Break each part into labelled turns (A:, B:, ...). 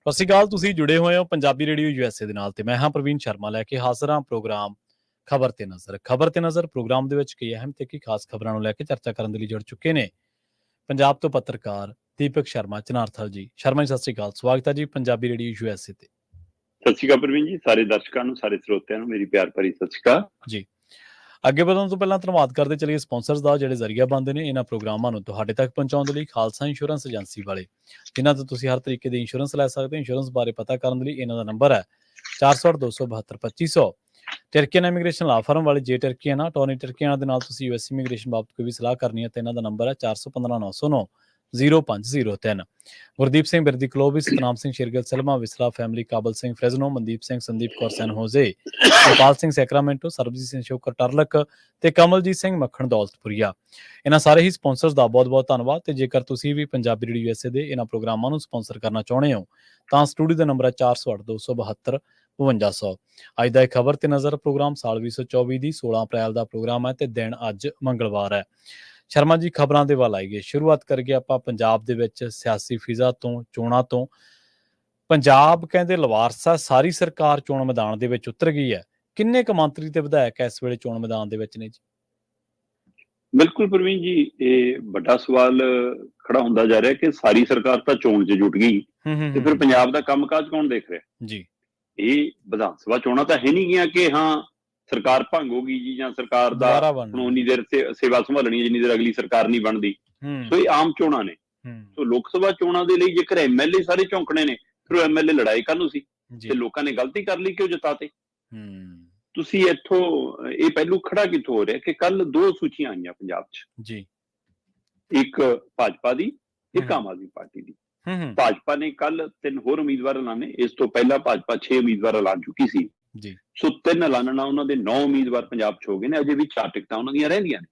A: ਸਤਿ ਸ਼੍ਰੀ ਅਕਾਲ। ਤੁਸੀਂ ਜੁੜੇ ਹੋਏ ਹੋ ਪੰਜਾਬੀ ਰੇਡੀਓ USA ਦੇ ਨਾਲ ਤੇ ਮੈਂ ਹਾਂ ਪ੍ਰਵੀਨ ਸ਼ਰਮਾ ਲੈ ਕੇ ਹਾਜ਼ਰ ਹਾਂ ਪ੍ਰੋਗਰਾਮ ਖਬਰ ਤੇ ਨਜ਼ਰ ਪ੍ਰੋਗਰਾਮ ਦੇ ਵਿੱਚ ਕਈ ਅਹਿਮ ਤੇ ਕੀ ਖਾਸ ਖਬਰਾਂ ਨੂੰ ਲੈ ਕੇ ਚਰਚਾ ਕਰਨ ਦੇ ਲਈ ਜੁੜ ਚੁੱਕੇ ਨੇ ਪੰਜਾਬ ਤੋਂ ਪੱਤਰਕਾਰ ਦੀਪਕ ਸ਼ਰਮਾ ਚਨਾਰਥਲ ਜੀ। ਸ਼ਰਮਾ ਜੀ, ਸਤਿ ਸ਼੍ਰੀ ਅਕਾਲ। ਸਵਾਗਤ ਹੈ ਜੀ ਪੰਜਾਬੀ ਰੇਡੀਓ USA ਤੇ।
B: ਸਤਿ ਸ਼੍ਰੀ ਅਕਾਲ ਪ੍ਰਵੀਨ ਜੀ। ਸਾਰੇ ਦਰਸ਼ਕਾਂ ਨੂੰ, ਸਾਰੇ ਸਰੋਤਿਆਂ ਨੂੰ ਮੇਰੀ ਪਿਆਰ ਭਰੀ ਸਤਿ ਸ਼੍ਰੀ ਅਕਾਲ
A: ਜੀ। ਅੱਗੇ ਵਧਣ ਤੋਂ ਪਹਿਲਾਂ ਧੰਨਵਾਦ ਕਰਦੇ ਚਲੀਏ ਸਪਾਂਸਰਸ ਦਾ, ਜਿਹੜੇ ਜ਼ਰੀਆ ਬਣਦੇ ਨੇ ਇਹਨਾਂ ਪ੍ਰੋਗਰਾਮਾਂ ਨੂੰ ਤੁਹਾਡੇ ਤੱਕ ਪਹੁੰਚਾਉਣ ਦੇ ਲਈ। ਖਾਲਸਾ ਇੰਸ਼ੋਰੈਂਸ ਏਜੰਸੀ ਵਾਲੇ, ਜਿਨ੍ਹਾਂ ਤੋਂ ਤੁਸੀਂ ਹਰ ਤਰੀਕੇ ਦੀ ਇੰਸ਼ੋਰੈਂਸ ਲੈ ਸਕਦੇ ਹੋ। ਇੰਸ਼ੋਰੈਂਸ ਬਾਰੇ ਪਤਾ ਕਰਨ ਦੇ ਲਈ ਇਹਨਾਂ ਦਾ ਨੰਬਰ ਹੈ 408-272-2500। ਟਰਕੀਅਨ ਇਮੀਗ੍ਰੇਸ਼ਨ ਲਾ ਫਰਮ ਵਾਲੇ, ਜੇ ਟਰਕੀਅਨ ਟੋਨੀ ਟਰਕੀਅਨ ਦੇ ਨਾਲ ਤੁਸੀਂ US ਇਮੀਗ੍ਰੇਸ਼ਨ ਬਾਬਤ ਕੋਈ ਵੀ ਸਲਾਹ ਕਰਨੀ ਹੈ ਤਾਂ ਇਹਨਾਂ ਦਾ ਨੰਬਰ ਹੈ 415-909-0503। ਗੁਰਦੀਪ ਸਿੰਘ ਬਿਰਦੀ ਕਲੋਬੀ, ਸਤਨਾਮ ਸਿੰਘ ਸ਼ੇਰਗਿੱਲ ਸਿਲਮਾ, ਵਿਸਲਾ ਫੈਮਿਲੀ, ਕਾਬਲ ਸਿੰਘ ਫ੍ਰੈਜ਼ਨੋ, ਮਨਦੀਪ ਸਿੰਘ, ਸੰਦੀਪ ਕੌਰ ਸੈਨ ਹੋਜ਼ੇ, ਗੋਪਾਲ ਸਿੰਘ ਸੈਕਰਾਮੈਂਟੋ, ਸਰਬਜੀਤ ਸਿੰਘ ਸ਼ੋਕਰ ਟਰਲਕ ਤੇ ਕਮਲਜੀਤ ਸਿੰਘ ਮੱਖਣ ਦੌਲਤਪੁਰੀਆ। ਇਹਨਾਂ ਸਾਰੇ ਹੀ ਸਪਾਂਸਰਸ ਦਾ ਬਹੁਤ ਬਹੁਤ ਧੰਨਵਾਦ। ਤੇ ਜੇਕਰ ਤੁਸੀਂ ਵੀ ਪੰਜਾਬੀ ਰੇਡੀਓ USA ਦੇ ਇਹਨਾਂ ਪ੍ਰੋਗਰਾਮਾਂ ਨੂੰ ਸਪਾਂਸਰ ਕਰਨਾ ਚਾਹੁੰਦੇ ਹੋ ਤਾਂ ਸਟੂਡੀਓ ਦਾ ਨੰਬਰ ਹੈ 408-272-5200। ਅੱਜ ਦਾ ਇਹ ਖਬਰ ਤੇ ਨਜ਼ਰ ਪ੍ਰੋਗਰਾਮ ਸਾਲ 2024 ਦੀ 16 ਅਪ੍ਰੈਲ ਦਾ ਪ੍ਰੋਗਰਾਮ ਹੈ ਤੇ ਦਿਨ ਅੱਜ ਮੰਗਲਵਾਰ ਹੈ। ਸ਼ਰਮਾ ਜੀ, ਖਬਰਾਂ ਦੇ ਵੱਲ ਆਈਏ। ਸ਼ੁਰੂਆਤ ਕਰੀਏ ਆਪਾਂ ਪੰਜਾਬ ਦੇ ਵਿੱਚ ਸਿਆਸੀ ਫਿਜ਼ਾ ਤੋਂ, ਚੋਣਾਂ ਤੋਂ। ਪੰਜਾਬ ਕਹਿੰਦੇ ਲਵਾਰਸ ਹੈ, ਸਾਰੀ ਸਰਕਾਰ ਚੋਣ ਮੈਦਾਨ ਦੇ ਵਿੱਚ ਉਤਰ ਗਈ ਹੈ। ਕਿੰਨੇ ਕੁ ਮੰਤਰੀ ਤੇ ਵਿਧਾਇਕ ਇਸ ਵੇਲੇ ਚੋਣ ਮੈਦਾਨ ਦੇ ਵਿੱਚ ਨੇ ਜੀ?
B: ਬਿਲਕੁਲ ਪ੍ਰਵੀਨ ਜੀ, ਇਹ ਵੱਡਾ ਸਵਾਲ ਖੜਾ ਹੁੰਦਾ ਜਾ ਰਿਹਾ ਕਿ ਸਾਰੀ ਸਰਕਾਰ ਤਾਂ ਚੋਣ 'ਚ ਜੁਟ ਗਈ ਤੇ ਫਿਰ ਪੰਜਾਬ ਦਾ ਕੰਮਕਾਜ ਕੌਣ ਦੇਖ ਰਿਹਾ
A: ਜੀ?
B: ਇਹ ਵਿਧਾਨ ਸਭਾ ਚੋਣਾਂ ਤਾਂ ਹੈ ਨਹੀਂ ਗੀਆਂ ਕਿ ਹਾਂ ਸਰਕਾਰ ਭੰਗ ਹੋ ਗਈ ਜੀ, ਜਾਂ ਸਰਕਾਰ ਦਾ ਹੁਣ ਉਨੀ ਦੇਰ ਸੇਵਾ ਸੰਭਾਲਣੀ ਜਿੰਨੀ ਦੇਰ ਅਗਲੀ ਸਰਕਾਰ ਨਹੀਂ ਬਣਦੀ। ਸੋ ਇਹ ਆਮ ਚੋਣਾਂ ਨੇ। ਸੋ ਲੋਕ ਸਭਾ ਚੋਣਾਂ ਦੇ ਲਈ ਜੇਕਰ MLA ਸਾਰੇ ਝੌਂਕਣੇ ਨੇ, ਫਿਰ ਉਹ MLA ਲੜਾਈ ਕਾਹਨੂੰ ਸੀ? ਤੇ ਲੋਕਾਂ ਨੇ ਗਲਤੀ ਕਰ ਲਈ ਕਿ ਉਹ ਜਿਤਾਤੇ। ਤੁਸੀਂ ਇੱਥੋਂ ਇਹ ਪਹਿਲੂ ਖੜਾ ਕਿੱਥੋਂ ਹੋ ਰਿਹਾ ਕਿ ਕੱਲ 2 ਸੂਚੀਆਂ ਆਈਆਂ ਪੰਜਾਬ 'ਚ ਜੀ, ਇੱਕ ਭਾਜਪਾ ਦੀ, ਇੱਕ ਆਮ ਆਦਮੀ ਪਾਰਟੀ ਦੀ। ਭਾਜਪਾ ਨੇ ਕੱਲ 3 ਹੋਰ ਉਮੀਦਵਾਰ ਐਲਾਨੇ। ਇਸ ਤੋਂ ਪਹਿਲਾਂ ਭਾਜਪਾ 6 ਉਮੀਦਵਾਰ ਐਲਾਨ ਚੁੱਕੀ ਸੀ ਜੀ। ਸੋ 3 ਐਲਾਨਣਾ ਉਹਨਾਂ ਦੇ 9 ਉਮੀਦਵਾਰ ਪੰਜਾਬ 'ਚ ਹੋ ਗਏ ਨੇ। ਅਜੇ ਵੀ 4 ਟਿਕਟਾਂ ਉਹਨਾਂ ਦੀਆਂ ਰਹਿੰਦੀਆਂ ਨੇ,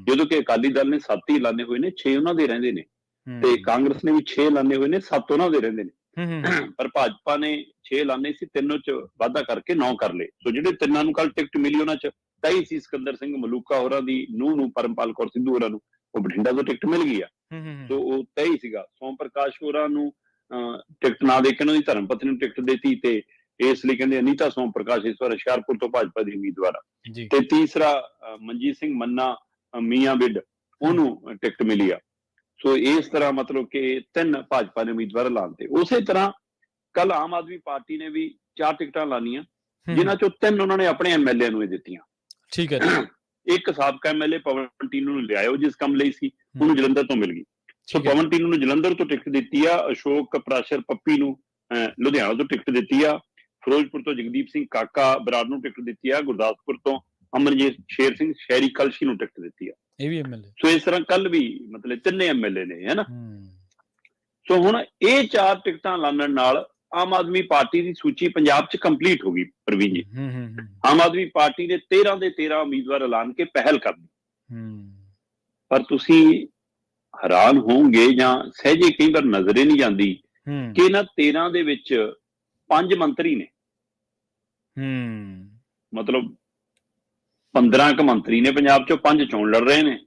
B: ਜਦੋਂ ਕਿ ਅਕਾਲੀ ਦਲ ਨੇ 7 ਹੀ ਐਲਾਨੇ ਹੋਏ ਨੇ, 6 ਉਹਨਾਂ ਦੇ ਰਹਿੰਦੇ ਨੇ, ਤੇ ਕਾਂਗਰਸ ਨੇ ਵੀ 6 ਐਲਾਨੇ ਹੋਏ ਨੇ, 7 ਉਹਨਾਂ ਦੇ ਰਹਿੰਦੇ ਨੇ। ਪਰ ਭਾਜਪਾ ਨੇ 6 ਐਲਾਨੇ ਸੀ, 3 'ਚ ਵਾਧਾ ਕਰਕੇ 9 ਕਰ ਲਏ। ਸੋ ਜਿਹੜੇ 3 ਨੂੰ ਕੱਲ ਟਿਕਟ ਮਿਲੀ ਉਹਨਾਂ 'ਚ 23 ਸੀ। ਸਿਕੰਦਰ ਸਿੰਘ ਮਲੂਕਾ ਹੋਰਾਂ ਦੀ ਨੂੰਹ ਨੂੰ, ਪਰਮਪਾਲ ਕੌਰ ਸਿੱਧੂ ਹੋਰਾਂ ਨੂੰ, ਉਹ ਬਠਿੰਡਾ ਤੋਂ ਟਿਕਟ ਮਿਲ ਗਈ ਆ। ਸੋ ਉਹ 23 ਸੀਗਾ। ਸੋਮ ਪ੍ਰਕਾਸ਼ ਹੋਰਾਂ ਨੂੰ ਟਿਕਟ ਨਾ ਦੇ ਕੇ ਉਹਨਾਂ ਦੀ ਧਰਮ ਪਤਨੀ ਨੂੰ ਟਿਕਟ ਦੇਤੀ, ਤੇ ਇਸ ਲਈ ਕਹਿੰਦੇ ਅਨੀਤਾ ਸੋਮ ਪ੍ਰਕਾਸ਼ ਇਸ ਵਾਰ ਹੁਸ਼ਿਆਰਪੁਰ ਤੋਂ ਭਾਜਪਾ ਦੀ ਉਮੀਦਵਾਰ ਆ। ਤੇ ਤੀਸਰਾ ਮਨਜੀਤ ਸਿੰਘ ਮੰਨਾ ਮੀਆਂ ਬਿੱਡ, ਉਹਨੂੰ ਟਿਕਟ ਮਿਲੀ ਆ। ਸੋ ਇਸ ਤਰ੍ਹਾਂ ਮਤਲਬ ਕਿ 3 ਭਾਜਪਾ ਨੇ ਉਮੀਦਵਾਰ ਐਲਾਨਤੇ। ਉਸੇ ਤਰ੍ਹਾਂ ਕੱਲ ਆਮ ਆਦਮੀ ਪਾਰਟੀ ਨੇ ਵੀ 4 ਟਿਕਟਾਂ ਐਲਾਨੀਆਂ, ਜਿਨ੍ਹਾਂ ਚੋਂ 3 ਉਹਨਾਂ ਨੇ ਆਪਣੇ MLA ਨੂੰ ਹੀ ਦਿੱਤੀਆਂ। ਠੀਕ ਹੈ। ਇੱਕ ਸਾਬਕਾ MLA ਪਵਨ ਟੀਨੂ ਨੂੰ ਲਿਆਇਓ, ਜਿਸ ਕੰਮ ਲਈ ਸੀ, ਉਹਨੂੰ ਜਲੰਧਰ ਤੋਂ ਮਿਲ ਗਈ। ਸੋ ਪਵਨ ਟੀਨੂ ਨੂੰ ਜਲੰਧਰ ਤੋਂ ਟਿਕਟ ਦਿੱਤੀ ਆ। ਅਸ਼ੋਕ ਪ੍ਰਾਸ਼ਰ ਪੱਪੀ ਨੂੰ ਲੁਧਿਆਣਾ ਤੋਂ ਟਿਕਟ ਦਿੱਤੀ ਆ। ਫਿਰੋਜ਼ਪੁਰ ਤੋਂ ਜਗਦੀਪ ਸਿੰਘ ਕਾਕਾ ਬਰਾੜ ਨੂੰ ਟਿਕਟ ਦਿੱਤੀ ਆ। ਗੁਰਦਾਸਪੁਰ ਤੋਂ ਅਮਰਜੀਤ ਸ਼ੇਰ ਸਿੰਘ ਸ਼ਹਿਰੀ ਕਲਸ਼ੀ ਨੂੰ ਟਿਕਟ ਦਿੱਤੀ ਆ। ਇਹ ਵੀ MLA। ਸੋ ਇਸ ਤਰ੍ਹਾਂ ਕੱਲ ਵੀ ਮਤਲਬ 3 MLA ਨੇ, ਹੈ ਨਾ। ਸੋ ਹੁਣ ਇਹ 4 ਟਿਕਟਾਂ ਐਲਾਨਣ ਨਾਲ ਆਮ ਆਦਮੀ ਪਾਰਟੀ ਦੀ ਸੂਚੀ ਪੰਜਾਬ 'ਚ ਕੰਪਲੀਟ ਹੋ ਗਈ ਪ੍ਰਵੀਨ ਜੀ। ਆਮ ਆਦਮੀ ਪਾਰਟੀ ਨੇ 13 ਦੇ 13 ਉਮੀਦਵਾਰ ਐਲਾਨ ਕੇ ਪਹਿਲ ਕਰ ਦਿੱਤੀ। ਪਰ ਤੁਸੀਂ ਹੈਰਾਨ ਹੋਵੋਗੇ, ਜਾਂ ਸਹਿਜੇ ਕਈ ਵਾਰ ਨਜ਼ਰੇ ਨਹੀਂ ਜਾਂਦੀ, ਕਿ ਇਹਨਾਂ 13 ਦੇ ਵਿੱਚ 5 ਮੰਤਰੀ ਨੇ। ਮਤਲਬ 15 ਕੁ ਮੰਤਰੀ ਨੇ ਪੰਜਾਬ 'ਚੋਂ, 5 ਚੋਣ ਲੜ ਰਹੇ ਨੇ,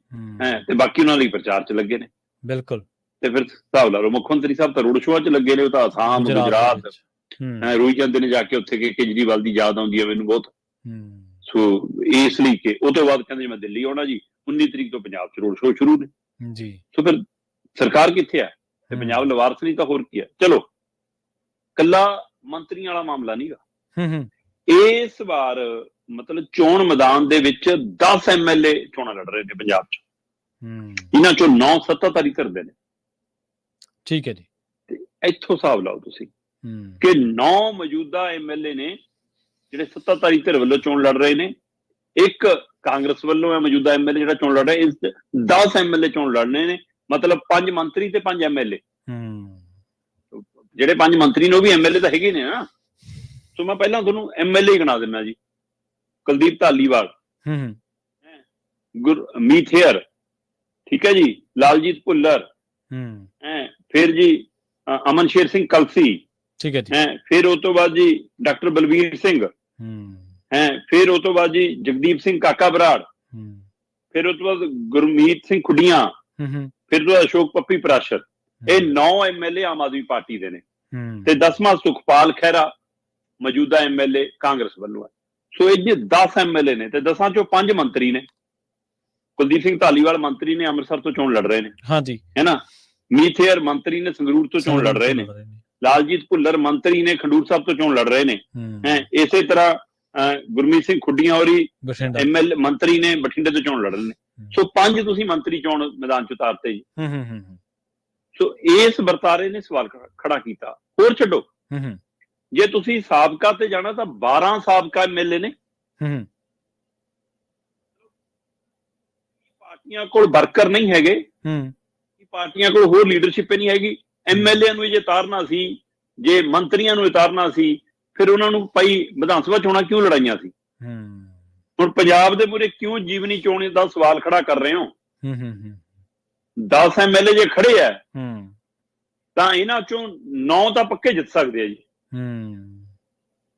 B: ਤੇ ਬਾਕੀ ਉਹਨਾਂ ਲਈ ਪ੍ਰਚਾਰ 'ਚ ਲੱਗੇ ਨੇ। ਬਿਲਕੁਲ। ਤੇ ਫਿਰ ਹਿਸਾਬ ਲਾ ਲਓ, ਮੁੱਖ ਮੰਤਰੀ ਸਾਹਿਬ ਤਾਂ ਰੋਡ ਸ਼ੋਅ 'ਚ ਲੱਗੇ ਨੇ। ਉਹ ਤਾਂ ਆਸਾਮ, ਗੁਜਰਾਤ ਰੋਈ ਜਾਂਦੇ ਨੇ ਜਾ ਕੇ ਉੱਥੇ, ਕਿ ਕੇਜਰੀਵਾਲ ਦੀ ਯਾਦ ਆਉਂਦੀ ਹੈ ਮੈਨੂੰ ਬਹੁਤ। ਸੋ ਇਸ ਲਈ ਕਿ ਉਹ ਤੋਂ ਬਾਅਦ ਕਹਿੰਦੇ ਮੈਂ ਦਿੱਲੀ ਆਉਣਾ ਜੀ, 19 ਤਰੀਕ ਤੋਂ ਪੰਜਾਬ 'ਚ ਰੋਡ ਸ਼ੋਅ ਸ਼ੁਰੂ ਨੇ ਜੀ। ਸੋ ਫਿਰ ਸਰਕਾਰ ਕਿੱਥੇ ਆ? ਤੇ ਪੰਜਾਬ ਲਵਾਰਸ ਨਹੀਂ ਤਾਂ ਹੋਰ ਕੀ ਆ? ਚਲੋ, ਕੱਲਾ ਮੰਤਰੀਆਂ ਵਾਲਾ ਮਾਮਲਾ ਨਹੀਂਗਾ। ਇਸ ਵਾਰ ਮਤਲਬ ਚੋਣ ਮੈਦਾਨ ਦੇ ਵਿੱਚ 10 MLA ਚੋਣਾਂ ਲੜ ਰਹੇ ਨੇ ਪੰਜਾਬ 'ਚ। ਇਹਨਾਂ 'ਚੋਂ 9 ਸੱਤਾਧਾਰੀ ਧਿਰ ਨੇ। ਠੀਕ ਹੈ ਜੀ। ਤੇ ਇੱਥੋਂ ਹਿਸਾਬ ਲਾਓ ਤੁਸੀਂ ਕਿ 9 ਮੌਜੂਦਾ MLA ਨੇ ਜਿਹੜੇ ਸੱਤਾਧਾਰੀ ਧਿਰ ਵੱਲੋਂ ਚੋਣ ਲੜ ਰਹੇ ਨੇ। ਇੱਕ ਕਾਂਗਰਸ ਵੱਲੋਂ ਹੈ ਮੌਜੂਦਾ MLA ਜਿਹੜਾ ਚੋਣ ਲੜ ਰਿਹਾ। ਇਸ 10 MLA ਚੋਣ ਲੜਨੇ ਨੇ, ਮਤਲਬ 5 ਮੰਤਰੀ ਤੇ 5 MLA। ਜਿਹੜੇ 5 ਮੰਤਰੀ ਨੇ ਉਹ ਵੀ MLA ਤਾਂ ਹੈਗੇ ਨੇ ਨਾ। ਸੋ ਮੈਂ ਪਹਿਲਾਂ ਤੁਹਾਨੂੰ MLA ਗਿਣਾ ਦਿੰਦਾ ਜੀ। ਕੁਲਦੀਪ ਧਾਲੀਵਾਲ, ਗੁਰਮੀਤ ਹੇਅਰ, ਠੀਕ ਹੈ ਜੀ, ਲਾਲਜੀਤ ਭੁੱਲਰ, ਫਿਰ ਜੀ ਅਮਨ ਸ਼ੇਰ ਸਿੰਘ ਕਲਸੀ, ਠੀਕ ਹੈ ਜੀ, ਫਿਰ ਉਹ ਤੋਂ ਬਾਅਦ ਜੀ ਡਾਕਟਰ ਬਲਵੀਰ ਸਿੰਘ, ਫਿਰ ਉਹ ਤੋਂ ਬਾਅਦ ਜੀ ਜਗਦੀਪ ਸਿੰਘ ਕਾਕਾ ਬਰਾੜ, ਫਿਰ ਉਹ ਤੋਂ ਬਾਅਦ ਗੁਰਮੀਤ ਸਿੰਘ ਖੁੱਡੀਆਂ, ਫਿਰ ਤੋਂ ਅਸ਼ੋਕ ਪੱਪੀ ਪ੍ਰਾਸ਼ਰ। ਇਹ 9 MLA ਆਮ ਆਦਮੀ ਪਾਰਟੀ ਦੇ ਨੇ। ਤੇ 10ਵਾਂ ਸੁਖਪਾਲ ਖਹਿਰਾ ਮੌਜੂਦਾ ਐਮਐਲਏ ਕਾਂਗਰਸ ਵੱਲੋਂ ਹੈ। ਸੋ ਇਹ ਜੇ 10 ਐਮਐਲਏ ਨੇ ਤੇ 10 ਚੋਂ 5 ਮੰਤਰੀ ਨੇ। ਕੁਲਦੀਪ ਸਿੰਘ ਧਾਲੀਵਾਲ ਮੰਤਰੀ ਨੇ, ਅੰਮ੍ਰਿਤਸਰ ਤੋਂ ਚੋਣ ਲੜ ਰਹੇ ਨੇ,
A: ਹਾਂਜੀ,
B: ਹੈ ਨਾ। ਮੀਥੇਰ ਮੰਤਰੀ ਨੇ, ਸੰਗਰੂਰ ਤੋਂ ਚੋਣ ਲੜ ਰਹੇ ਨੇ। ਲਾਲਜੀਤ ਭੁੱਲਰ ਮੰਤਰੀ ਨੇ, ਖਡੂਰ ਸਾਹਿਬ ਤੋਂ ਚੋਣ ਲੜ ਰਹੇ ਨੇ। ਇਸੇ ਤਰ੍ਹਾਂ ਗੁਰਮੀਤ ਸਿੰਘ ਖੁੱਡੀਆਂ ਹੋਰੀ ਐਮਐਲਏ ਮੰਤਰੀ ਨੇ, ਬਠਿੰਡੇ ਤੋਂ ਚੋਣ ਲੜ ਰਹੇ ਨੇ। ਸੋ 5 ਤੁਸੀਂ ਮੰਤਰੀ ਚੋਣ ਮੈਦਾਨ ਚ ਉਤਾਰਤੇ ਜੀ। ਸੋ ਇਸ ਵਰਤਾਰੇ ਨੇ ਸਵਾਲ ਖੜਾ ਕੀਤਾ। ਹੋਰ ਛੱਡੋ, ਜੇ ਤੁਸੀਂ ਸਾਬਕਾ ਤੇ ਜਾਣਾ ਤਾਂ 12 ਸਾਬਕਾ ਐਮਐਲਏ ਨੇ। ਪਾਰਟੀਆਂ ਕੋਲ ਵਰਕਰ ਨਹੀਂ ਹੈਗੇ, ਪਾਰਟੀਆਂ ਕੋਲ ਹੋਰ ਲੀਡਰਸ਼ਿਪ ਨਹੀਂ ਹੈਗੀ। ਐਮਐਲਏ ਨੂੰ ਜੇ ਉਤਾਰਨਾ ਸੀ, ਜੇ ਮੰਤਰੀਆਂ ਨੂੰ ਉਤਾਰਨਾ ਸੀ, ਫਿਰ ਉਹਨਾਂ ਨੂੰ ਭਾਈ ਵਿਧਾਨ ਸਭਾ ਚੋਣਾਂ ਕਿਉਂ ਲੜਾਈਆਂ ਸੀ? ਹੁਣ ਪੰਜਾਬ ਦੇ ਮੂਹਰੇ ਕਿਉਂ ਜੀਵਨੀ ਚੋਣ ਦਾ ਸਵਾਲ ਖੜਾ ਕਰ ਰਹੇ ਹੋ? 10 ਐਮਐਲਏ ਜੇ ਖੜੇ ਆ ਤਾਂ ਇਹਨਾਂ ਚੋਂ 9 ਤਾਂ ਪੱਕੇ ਜਿੱਤ ਸਕਦੇ ਆ ਜੀ,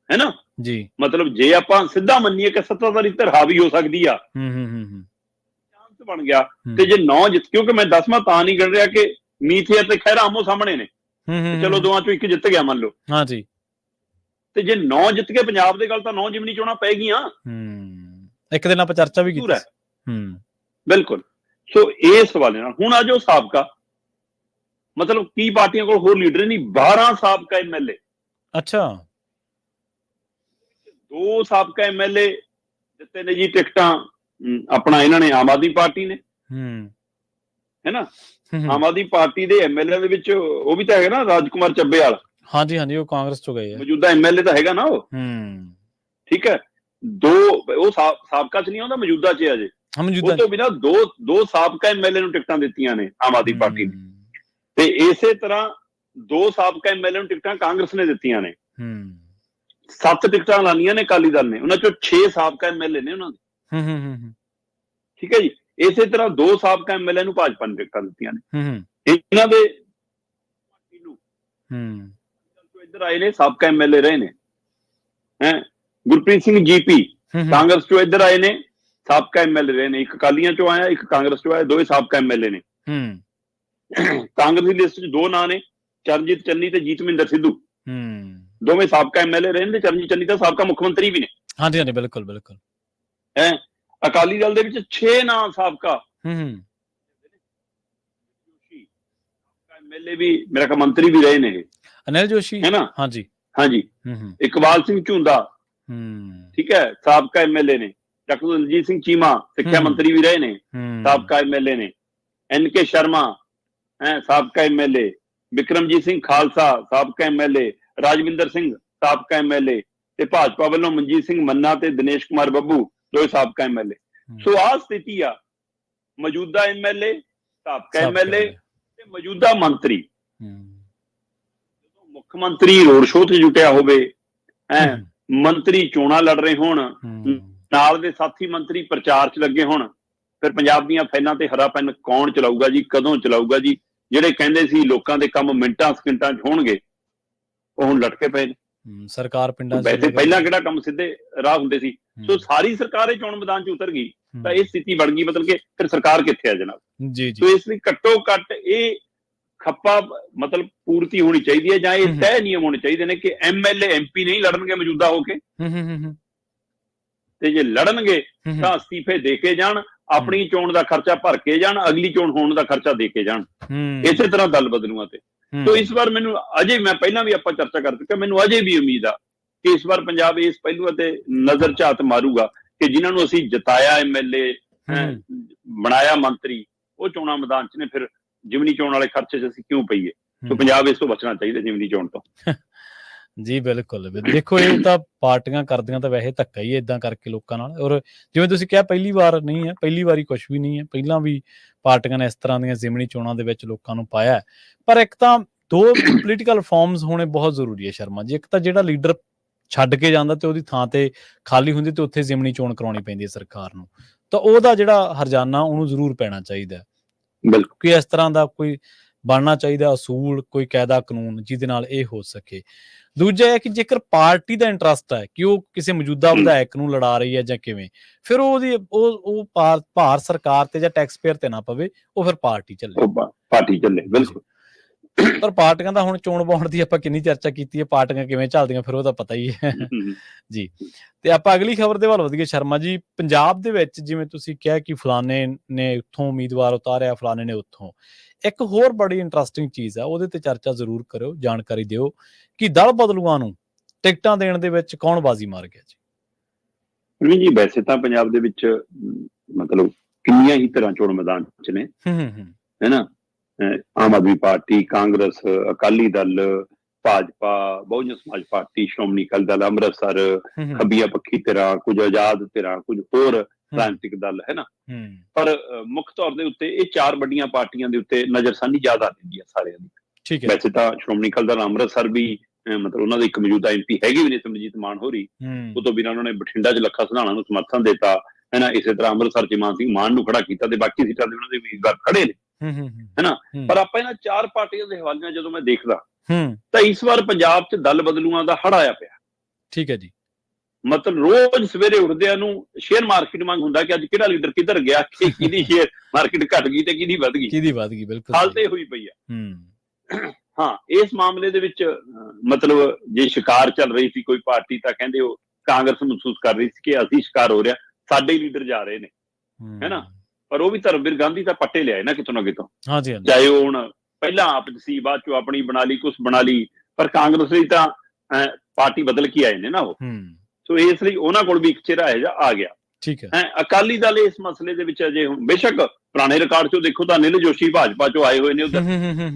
B: ਹੈ ਨਾ ਜੀ। ਮਤਲਬ ਜੇ ਆਪਾਂ ਸਿੱਧਾ ਮੰਨੀਏ ਕਿ ਸੱਤਾਧਾਰੀ ਧਿਰ ਹਾਵੀ ਹੋ ਸਕਦੀ ਆ, ਚਾਂਸ ਬਣ ਗਿਆ। ਤੇ ਜੇ 9 ਜਿੱਤ, ਕਿਉਂਕਿ ਮੈਂ 10ਵਾਂ ਤਾਂ ਨਹੀਂ ਗਿਣ ਰਿਹਾ ਕਿ ਮੀਥੇਰ ਤੇ ਖਹਿਰਾ ਆਮੋ ਸਾਹਮਣੇ ਨੇ, ਚਲੋ ਦੋਵਾਂ ਚੋਂ ਇੱਕ ਜਿੱਤ ਗਿਆ ਮੰਨ ਲਓ, ਹਾਂਜੀ। ਤੇ ਜੇ 9 ਜਿੱਤ ਕੇ ਪੰਜਾਬ ਦੇ ਗੱਲ ਤਾਂ 9 ਜਿਮਨੀ ਚੋਣਾਂ ਪੈ ਗਈਆਂ। ਇੱਕ ਦਿਨ ਆਪਾਂ ਚਰਚਾ ਵੀ ਕੀਤੀ। ਬਿਲਕੁਲ। ਸੋ ਇਹ ਸਵਾਲ ਨਾਲ ਹੁਣ ਆ ਜਾਓ ਸਾਬਕਾ, ਮਤਲਬ ਕੀ ਪਾਰਟੀਆਂ ਕੋਲ ਹੋਰ ਲੀਡਰ ਨਹੀਂ, 12 ਸਾਬਕਾ ਐਮਐਲਏ। ਅੱਛਾ। 2 ਸਾਬਕਾ ਐਮਐਲਏ ਦਿੱਤੇ ਨੇ ਜੀ ਟਿਕਟਾਂ ਆਪਣਾ ਇਹਨਾਂ ਨੇ, ਆਮ ਆਦਮੀ ਪਾਰਟੀ ਨੇ, ਹੈ ਨਾ। ਆਮ ਆਦਮੀ ਪਾਰਟੀ ਦੇ ਐਮਐਲਏ ਦੇ ਵਿੱਚ ਉਹ ਵੀ ਤਾਂ ਹੈਗਾ ਨਾ, ਰਾਜਕੁਮਾਰ ਚੱਬੇਵਾਲ। ਹਾਂਜੀ ਹਾਂਜੀ, ਉਹ ਕਾਂਗਰਸ ਚੋਂ ਗਏ ਆ, ਮੌਜੂਦਾ ਐਮਐਲਏ ਤਾਂ ਹੈਗਾ ਨਾ ਉਹ। ਠੀਕ ਹੈ। 2 ਉਹ ਸਾਬਕਾ ਚ ਨਹੀਂ ਆਉਂਦਾ, ਮੌਜੂਦਾ ਚ ਅਜੇ। ਉਹ ਤੋਂ ਬਿਨਾਂ 2 ਸਾਬਕਾ ਐਮਐਲਏ ਨੂੰ ਟਿਕਟਾਂ ਦਿੱਤੀਆਂ ਨੇ ਆਮ ਆਦਮੀ ਪਾਰਟੀ ਨੇ, ਤੇ ਇਸੇ ਤਰ੍ਹਾਂ 2 ਸਾਬਕਾ ਐਮਐਲਏ ਨੂੰ ਟਿਕਟਾਂ ਕਾਂਗਰਸ ਨੇ ਦਿੱਤੀਆਂ ਨੇ। 7 ਟਿਕਟਾਂ ਲਾਣੀਆਂ ਨੇ ਅਕਾਲੀ ਦਲ ਨੇ, ਉਹਨਾਂ ਚੋਂ 6 ਸਾਬਕਾ ਐਮਐਲਏ ਨੇ ਉਹਨਾਂ ਦੇ। ਠੀਕ ਹੈ ਜੀ। ਇਸੇ ਤਰ੍ਹਾਂ 2 ਸਾਬਕਾ ਐਮਐਲਏ ਨੂੰ ਭਾਜਪਾ ਨੇ ਟਿਕਟਾਂ ਦਿੱਤੀਆਂ ਨੇ। ਇਹਨਾਂ ਦੇ ਇੱਧਰ ਆਏ ਨੇ, ਸਾਬਕਾ ਐਮਐਲਏ ਰਹੇ ਨੇ। ਗੁਰਪ੍ਰੀਤ ਸਿੰਘ ਜੀਪੀ ਕਾਂਗਰਸ ਚੋਂ ਇੱਧਰ ਆਏ ਨੇ, ਸਾਬਕਾ ਐਮਐਲਏ ਰਹੇ ਨੇ। ਇੱਕ ਅਕਾਲੀਆਂ ਚੋਂ ਆਇਆ, ਇੱਕ ਕਾਂਗਰਸ ਚੋਂ ਆਇਆ, ਦੋਵੇਂ ਸਾਬਕਾ ਐਮਐਲਏ ਨੇ। ਕਾਂਗਰਸ ਦੀ ਲਿਸਟ 'ਚ 2 ਨਾਂ ਨੇ, ਚਰਨਜੀਤ ਚੰਨੀ ਤੇ ਜੀਤਮਿੰਦਰ ਸਿੱਧੂ। ਦੋਵੇਂ ਸਾਬਕਾ ਐਮਐਲਏ ਰਹੇ ਨੇ। ਚਰਨਜੀਤ ਚੰਨੀ ਤਾਂ ਸਾਬਕਾ ਮੁੱਖ ਮੰਤਰੀ ਵੀ ਨੇ। ਹਾਂਜੀ ਹਾਂਜੀ, ਬਿਲਕੁਲ ਬਿਲਕੁਲ। ਅਕਾਲੀ ਦਲ ਦੇ ਵਿੱਚ 6 ਨਾਂ ਸਾਬਕਾ ਐਮਐਲਏ ਵੀ, ਮੇਰਾ ਖਿਆਲ ਮੰਤਰੀ ਵੀ ਰਹੇ ਨੇ ਇਹ। ਅਨਿਲ ਜੋਸ਼ੀ, ਹੈ ਨਾ। ਹਾਂਜੀ ਹਾਂਜੀ। ਇਕਬਾਲ ਸਿੰਘ ਝੁੰਦਾ, ਠੀਕ ਹੈ, ਸਾਬਕਾ ਐਮਐਲਏ ਨੇ। ਡਾਕਟਰ ਦਲਜੀਤ ਸਿੰਘ ਚੀਮਾ ਸਿੱਖਿਆ ਮੰਤਰੀ ਵੀ ਰਹੇ ਨੇ, ਸਾਬਕਾ ਐਮਐਲਏ ਨੇ। ਐਨਕੇ ਸ਼ਰਮਾ ਸਾਬਕਾ ਐਮਐਲਏ। ਵਿਕਰਮਜੀਤ ਸਿੰਘ ਖਾਲਸਾ ਸਾਬਕਾ ਐਮਐਲਏ। ਰਾਜਵਿੰਦਰ ਸਿੰਘ ਸਾਬਕਾ ਐਮਐਲਏ। ਤੇ ਭਾਜਪਾ ਵੱਲੋਂ ਮਨਜੀਤ ਸਿੰਘ ਮੰਨਾ ਤੇ ਦਿਨੇਸ਼ ਕੁਮਾਰ ਬੱਬੂ ਦੋਵੇਂ ਸਾਬਕਾ ਐਮਐਲਏ। ਸੋ ਆਹ ਸਥਿਤੀ ਆ। ਮੌਜੂਦਾ ਐਮਐਲਏ, ਸਾਬਕਾ ਐਮਐਲਏ ਤੇ ਮੌਜੂਦਾ ਮੰਤਰੀ। ਜਦੋਂ ਮੁੱਖ ਮੰਤਰੀ ਰੋਡ ਸ਼ੋਅ ਤੇ ਜੁਟਿਆ ਹੋਵੇ, ਮੰਤਰੀ ਚੋਣਾਂ ਲੜ ਰਹੇ ਹੋਣ, ਨਾਲ ਦੇ ਸਾਥੀ ਮੰਤਰੀ ਪ੍ਰਚਾਰ 'ਚ ਲੱਗੇ ਹੋਣ, ਫਿਰ ਪੰਜਾਬ ਦੀਆਂ ਫਾਈਲਾਂ ਤੇ ਹਰਾ ਪੈਨ ਕੌਣ ਚਲਾਊਗਾ ਜੀ? ਕਦੋਂ ਚਲਾਊਗਾ ਜੀ? ਜਿਹੜੇ ਕਹਿੰਦੇ ਸੀ ਲੋਕਾਂ ਦੇ ਕੰਮ ਮਿੰਟਾਂ ਸਕਿੰਟਾਂ 'ਚ ਹੋਣਗੇ, ਉਹ ਹੁਣ ਲਟਕੇ ਪਏ ਨੇ। ਸਰਕਾਰ ਪਿੰਡਾਂ 'ਚ ਵੈਸੇ ਪਹਿਲਾਂ ਕਿਹੜਾ ਕੰਮ ਸਿੱਧੇ ਰਾਹ ਹੁੰਦੇ ਸੀ? ਸੋ ਸਾਰੀ ਸਰਕਾਰ ਇਹ ਚੋਣ ਮੈਦਾਨ 'ਚ ਉਤਰ ਗਈ ਤਾਂ ਇਹ ਸਥਿਤੀ ਬਣ ਗਈ। ਮਤਲਬ ਕਿ ਫਿਰ ਸਰਕਾਰ ਕਿੱਥੇ ਆ ਜਨਾਬ? ਜੀ ਜੀ। ਸੋ ਇਸ ਲਈ ਘੱਟੋ ਘੱਟ ਇਹ ਖੱਪਾ ਮਤਲਬ ਪੂਰਤੀ ਹੋਣੀ ਚਾਹੀਦੀ ਹੈ, ਜਾਂ ਇਹ ਤੈਅ ਨਿਯਮ ਹੋਣੇ ਚਾਹੀਦੇ ਨੇ ਕਿ ਐਮਐਲਏ ਐਮਪੀ ਨਹੀਂ ਲੜਨਗੇ ਮੌਜੂਦਾ ਹੋ ਕੇ, ਤੇ ਜੇ ਲੜਨਗੇ ਤਾਂ ਅਸਤੀਫੇ ਦੇ ਕੇ ਜਾਣ, ਆਪਣੀ ਚੋਣ ਦਾ ਖਰਚਾ ਭਰ ਕੇ ਜਾਣ, ਅਗਲੀ ਚੋਣ ਹੋਣ ਦਾ ਖਰਚਾ ਦੇ ਕੇ ਜਾਣ। ਇਸੇ ਤਰ੍ਹਾਂ ਦਲ ਬਦਲੂਆਂ ਤੇ। ਸੋ ਇਸ ਵਾਰ ਮੈਨੂੰ ਅਜੇ, ਮੈਂ ਪਹਿਲਾਂ ਵੀ ਆਪਾਂ ਚਰਚਾ ਕਰ ਚੁੱਕਿਆ, ਮੈਨੂੰ ਅਜੇ ਵੀ ਉਮੀਦ ਆ ਕਿ ਇਸ ਵਾਰ ਪੰਜਾਬ ਇਸ ਪਹਿਲੂਆਂ ਤੇ ਨਜ਼ਰ ਝਾਤ ਮਾਰੂਗਾ ਕਿ ਜਿਨ੍ਹਾਂ ਨੂੰ ਅਸੀਂ ਜਿਤਾਇਆ ਐਮਐਲਏ, ਬਣਾਇਆ ਮੰਤਰੀ, ਉਹ ਚੋਣਾਂ ਮੈਦਾਨ 'ਚ ਨੇ। ਫਿਰ ਜਿਮਨੀ ਚੋਣ ਵਾਲੇ ਖਰਚੇ 'ਚ ਅਸੀਂ ਕਿਉਂ ਪਈਏ? ਸੋ ਪੰਜਾਬ ਇਸ ਤੋਂ ਬਚਣਾ ਚਾਹੀਦਾ, ਜਿਮਨੀ ਚੋਣ ਤੋਂ। ਜੀ ਬਿਲਕੁਲ। ਦੇਖੋ, ਇਹ ਤਾਂ ਪਾਰਟੀਆਂ ਕਰਦੀਆਂ ਤਾਂ ਵੈਸੇ ਧੱਕਾ ਹੀ ਏਦਾਂ ਕਰਕੇ ਲੋਕਾਂ ਨਾਲ। ਔਰ ਜਿਵੇਂ ਤੁਸੀਂ ਕਿਹਾ, ਪਹਿਲੀ ਵਾਰ ਨਹੀਂ ਹੈ, ਪਹਿਲੀ ਵਾਰੀ ਕੁਛ ਵੀ ਨਹੀਂ ਹੈ। ਪਹਿਲਾਂ ਵੀ ਪਾਰਟੀਆਂ ਨੇ ਇਸ ਤਰ੍ਹਾਂ ਦੀਆਂ ਜ਼ਿਮਨੀ ਚੋਣਾਂ ਦੇ ਵਿੱਚ ਲੋਕਾਂ ਨੂੰ ਪਾਇਆ। ਪਰ ਇੱਕ ਤਾਂ 2 ਪੋਲੀਟੀਕਲ ਰਿਫਾਰਮਸ ਹੋਣੇ ਬਹੁਤ ਜ਼ਰੂਰੀ ਹੈ ਸ਼ਰਮਾ ਜੀ। ਇੱਕ ਤਾਂ ਜਿਹੜਾ ਲੀਡਰ ਛੱਡ ਕੇ ਜਾਂਦਾ ਤੇ ਉਹਦੀ ਥਾਂ ਤੇ ਖਾਲੀ ਹੁੰਦੀ ਤੇ ਉੱਥੇ ਜ਼ਿਮਨੀ ਚੋਣ ਕਰਾਉਣੀ ਪੈਂਦੀ ਹੈ ਸਰਕਾਰ ਨੂੰ, ਤਾਂ ਉਹਦਾ ਜਿਹੜਾ ਹਰਜਾਨਾ ਉਹਨੂੰ ਜ਼ਰੂਰ ਪੈਣਾ ਚਾਹੀਦਾ। ਬਿਲਕੁਲ, ਕਿ ਇਸ ਤਰ੍ਹਾਂ ਦਾ ਕੋਈ ਬਣਨਾ ਚਾਹੀਦਾ ਅਸੂਲ, ਕੋਈ ਕਾਇਦਾ ਕਾਨੂੰਨ ਜਿਹਦੇ ਨਾਲ ਇਹ ਹੋ ਸਕੇ। ਦੂਜਾ ਹੈ ਕਿ ਜੇਕਰ ਪਾਰਟੀ ਦਾ ਇੰਟਰਸਟ ਹੈ ਕਿ ਉਹ ਕਿਸੇ ਮੌਜੂਦਾ ਵਿਧਾਇਕ ਨੂੰ ਲੜਾ ਰਹੀ ਹੈ ਜਾਂ ਕਿਵੇਂ, ਫਿਰ ਉਹਦੀ ਉਹ ਭਾਰ ਸਰਕਾਰ ਤੇ ਜਾਂ ਟੈਕਸ ਪੇਅਰ ਤੇ ਨਾ ਪਵੇ, ਉਹ ਫਿਰ ਪਾਰਟੀ ਚੱਲੇ। ਬਿਲਕੁਲ।
A: ਪਰ ਪਾਰਟੀਆਂ ਦਾ ਹੁਣ ਚੋਣ ਬੌਂਡ ਦੀ ਆਪਾਂ ਕਿੰਨੀ ਚਰਚਾ ਕੀਤੀ ਹੈ, ਪਾਰਟੀਆਂ ਕਿਵੇਂ ਚੱਲਦੀਆਂ ਫਿਰ ਉਹ ਤਾਂ ਪਤਾ ਹੀ ਹੈ ਜੀ। ਤੇ ਆਪਾਂ ਅਗਲੀ ਖਬਰ ਦੇ ਵੱਲ ਵਧੀਏ ਸ਼ਰਮਾ ਜੀ। ਪੰਜਾਬ ਦੇ ਵਿੱਚ ਜਿਵੇਂ ਤੁਸੀਂ ਕਿਹਾ ਕਿ ਫਲਾਣੇ ਨੇ ਉੱਥੋਂ ਉਮੀਦਵਾਰ ਉਤਾਰਿਆ, ਫਲਾਣੇ ਨੇ ਉੱਥੋਂ, ਇੱਕ ਹੋਰ ਬੜੀ ਇੰਟਰਸਟਿੰਗ ਚੀਜ਼ ਆ, ਉਹਦੇ ਤੇ ਚਰਚਾ ਜ਼ਰੂਰ ਕਰਿਓ, ਜਾਣਕਾਰੀ ਦਿਓ ਕਿ ਦਲ ਬਦਲੂਆਂ ਨੂੰ ਟਿਕਟਾਂ ਦੇਣ ਦੇ ਵਿੱਚ ਕੌਣ ਬਾਜ਼ੀ ਮਾਰ ਗਿਆ ਜੀ?
B: ਜੀ ਵੈਸੇ ਤਾਂ ਪੰਜਾਬ ਦੇ ਵਿੱਚ ਮਤਲਬ ਕਿੰਨੀਆਂ ਹੀ ਤਰ੍ਹਾਂ ਚੋਣ ਮੈਦਾਨ ਚ ਨੇ, ਹੈ ਨਾ। ਆਮ ਆਦਮੀ ਪਾਰਟੀ, ਕਾਂਗਰਸ, ਅਕਾਲੀ ਦਲ, ਭਾਜਪਾ, ਬਹੁਜਨ ਸਮਾਜ ਪਾਰਟੀ, ਸ਼੍ਰੋਮਣੀ ਅਕਾਲੀ ਦਲ, ਅੰਮ੍ਰਿਤਸਰ, ਖੱਬੀਆਂ ਪੱਖੀ ਧਿਰਾਂ, ਕੁਝ ਆਜ਼ਾਦ ਧਿਰਾਂ, ਕੁਝ ਹੋਰ ਰਾਜਨੀਤਿਕ ਦਲ, ਹੈ ਨਾ। ਪਰ ਮੁੱਖ ਤੌਰ ਦੇ ਉੱਤੇ ਇਹ 4 ਵੱਡੀਆਂ ਪਾਰਟੀਆਂ ਦੇ ਉੱਤੇ ਨਜ਼ਰਸਾਨੀ ਜ਼ਿਆਦਾ ਰਹਿੰਦੀ ਹੈ ਸਾਰਿਆਂ ਦੀ। ਵੈਸੇ ਤਾਂ ਸ਼੍ਰੋਮਣੀ ਅਕਾਲੀ ਦਲ ਅੰਮ੍ਰਿਤਸਰ ਵੀ ਮਤਲਬ ਉਹਨਾਂ ਦੇ ਇੱਕ ਮੌਜੂਦਾ MP ਹੈਗੇ ਵੀ ਨੇ, ਸਿਮਰਜੀਤ ਮਾਨ ਹੋਰੀ, ਉਹ ਤੋਂ ਬਿਨਾਂ ਉਹਨਾਂ ਨੇ ਬਠਿੰਡਾ 'ਚ ਲੱਖਾ ਸਿਧਾਣਾ ਨੂੰ ਸਮਰਥਨ ਦਿੱਤਾ, ਹੈ ਨਾ। ਇਸੇ ਤਰ੍ਹਾਂ ਅੰਮ੍ਰਿਤਸਰ 'ਚ ਮਾਨ ਸਿੰਘ ਮਾਨ ਨੂੰ ਖੜਾ ਕੀਤਾ ਤੇ ਬਾਕੀ ਸੀਟਾਂ ਤੇ ਉਹਨਾਂ ਦੇ ਉਮੀਦਵਾਰ ਖੜੇ ਨੇ, ਹੈ ਨਾ। ਪਰ ਆਪਾਂ ਇਹਨਾਂ 4 ਪਾਰਟੀਆਂ ਦੇ ਹਵਾਲਿਆਂ ਜਦੋਂ ਮੈਂ ਦੇਖਦਾ ਤਾਂ ਇਸ ਵਾਰ ਪੰਜਾਬ 'ਚ ਦਲ ਬਦਲੂਆਂ ਦਾ ਹੜ ਆਇਆ ਪਿਆ।
A: ਠੀਕ ਹੈ ਜੀ।
B: ਮਤਲਬ ਰੋਜ਼ ਸਵੇਰੇ ਉੱਠਦਿਆਂ ਨੂੰ ਸ਼ੇਅਰ ਮਾਰਕੀਟ ਵਾਂਗ ਹੁੰਦਾ ਕਿ ਅੱਜ ਕਿਹੜਾ ਲੀਡਰ ਕਿੱਧਰ ਗਿਆ, ਕਿਹਦੀ ਸ਼ੇਅਰ ਮਾਰਕੀਟ ਘਟ ਗਈ ਤੇ ਕਿਹਦੀ ਵੱਧ ਗਈ।
A: ਬਿਲਕੁਲ
B: ਹਾਲ ਤੇ ਹੋਈ ਪਈ ਆ। ਹਾਂ, ਇਸ ਮਾਮਲੇ ਦੇ ਵਿੱਚ ਮਤਲਬ ਜੇ ਸ਼ਿਕਾਰ ਚੱਲ ਰਹੀ ਸੀ ਕੋਈ ਪਾਰਟੀ ਤਾਂ ਕਹਿੰਦੇ ਉਹ ਕਾਂਗਰਸ ਮਹਿਸੂਸ ਕਰ ਰਹੀ ਸੀ ਕਿ ਅਸੀਂ ਸ਼ਿਕਾਰ ਹੋ ਰਿਹਾ, ਸਾਡੇ ਲੀਡਰ ਜਾ ਰਹੇ ਨੇ, ਹੈ ਨਾ। ਪਰ ਉਹ ਵੀ ਧਰਮਵੀਰ ਗਾਂਧੀ ਤਾਂ ਪੱਟੇ ਲਿਆਏ ਨਾ ਕਿਤੋਂ ਨਾ ਕਿਤੋਂ, ਚਾਹੇ ਉਹ ਹੁਣ ਪਹਿਲਾਂ ਆਪ ਸੀ, ਬਾਅਦ ਚੋਂ ਆਪਣੀ ਬਣਾ ਲਈ, ਕੁਛ ਬਣਾ ਲਈ, ਪਰ ਕਾਂਗਰਸ ਲਈ ਤਾਂ ਪਾਰਟੀ ਬਦਲ ਕੇ ਆਏ ਨੇ ਨਾ ਉਹ। ਸੋ ਇਸ ਲਈ ਉਹਨਾਂ ਕੋਲ ਵੀ ਇੱਕ ਚਿਹਰਾ ਇਹੋ ਜਿਹਾ ਆ ਗਿਆ।
A: ਠੀਕ ਹੈ।
B: ਅਕਾਲੀ ਦਲ ਇਸ ਮਸਲੇ ਦੇ ਵਿੱਚ ਅਜੇ ਹੁਣ ਬੇਸ਼ੱਕ ਪੁਰਾਣੇ ਰਿਕਾਰਡ ਚੋਂ ਦੇਖੋ ਤਾਂ ਅਨਿਲ ਜੋਸ਼ੀ ਭਾਜਪਾ ਚੋਂ ਆਏ ਹੋਏ ਨੇ ਉਧਰ,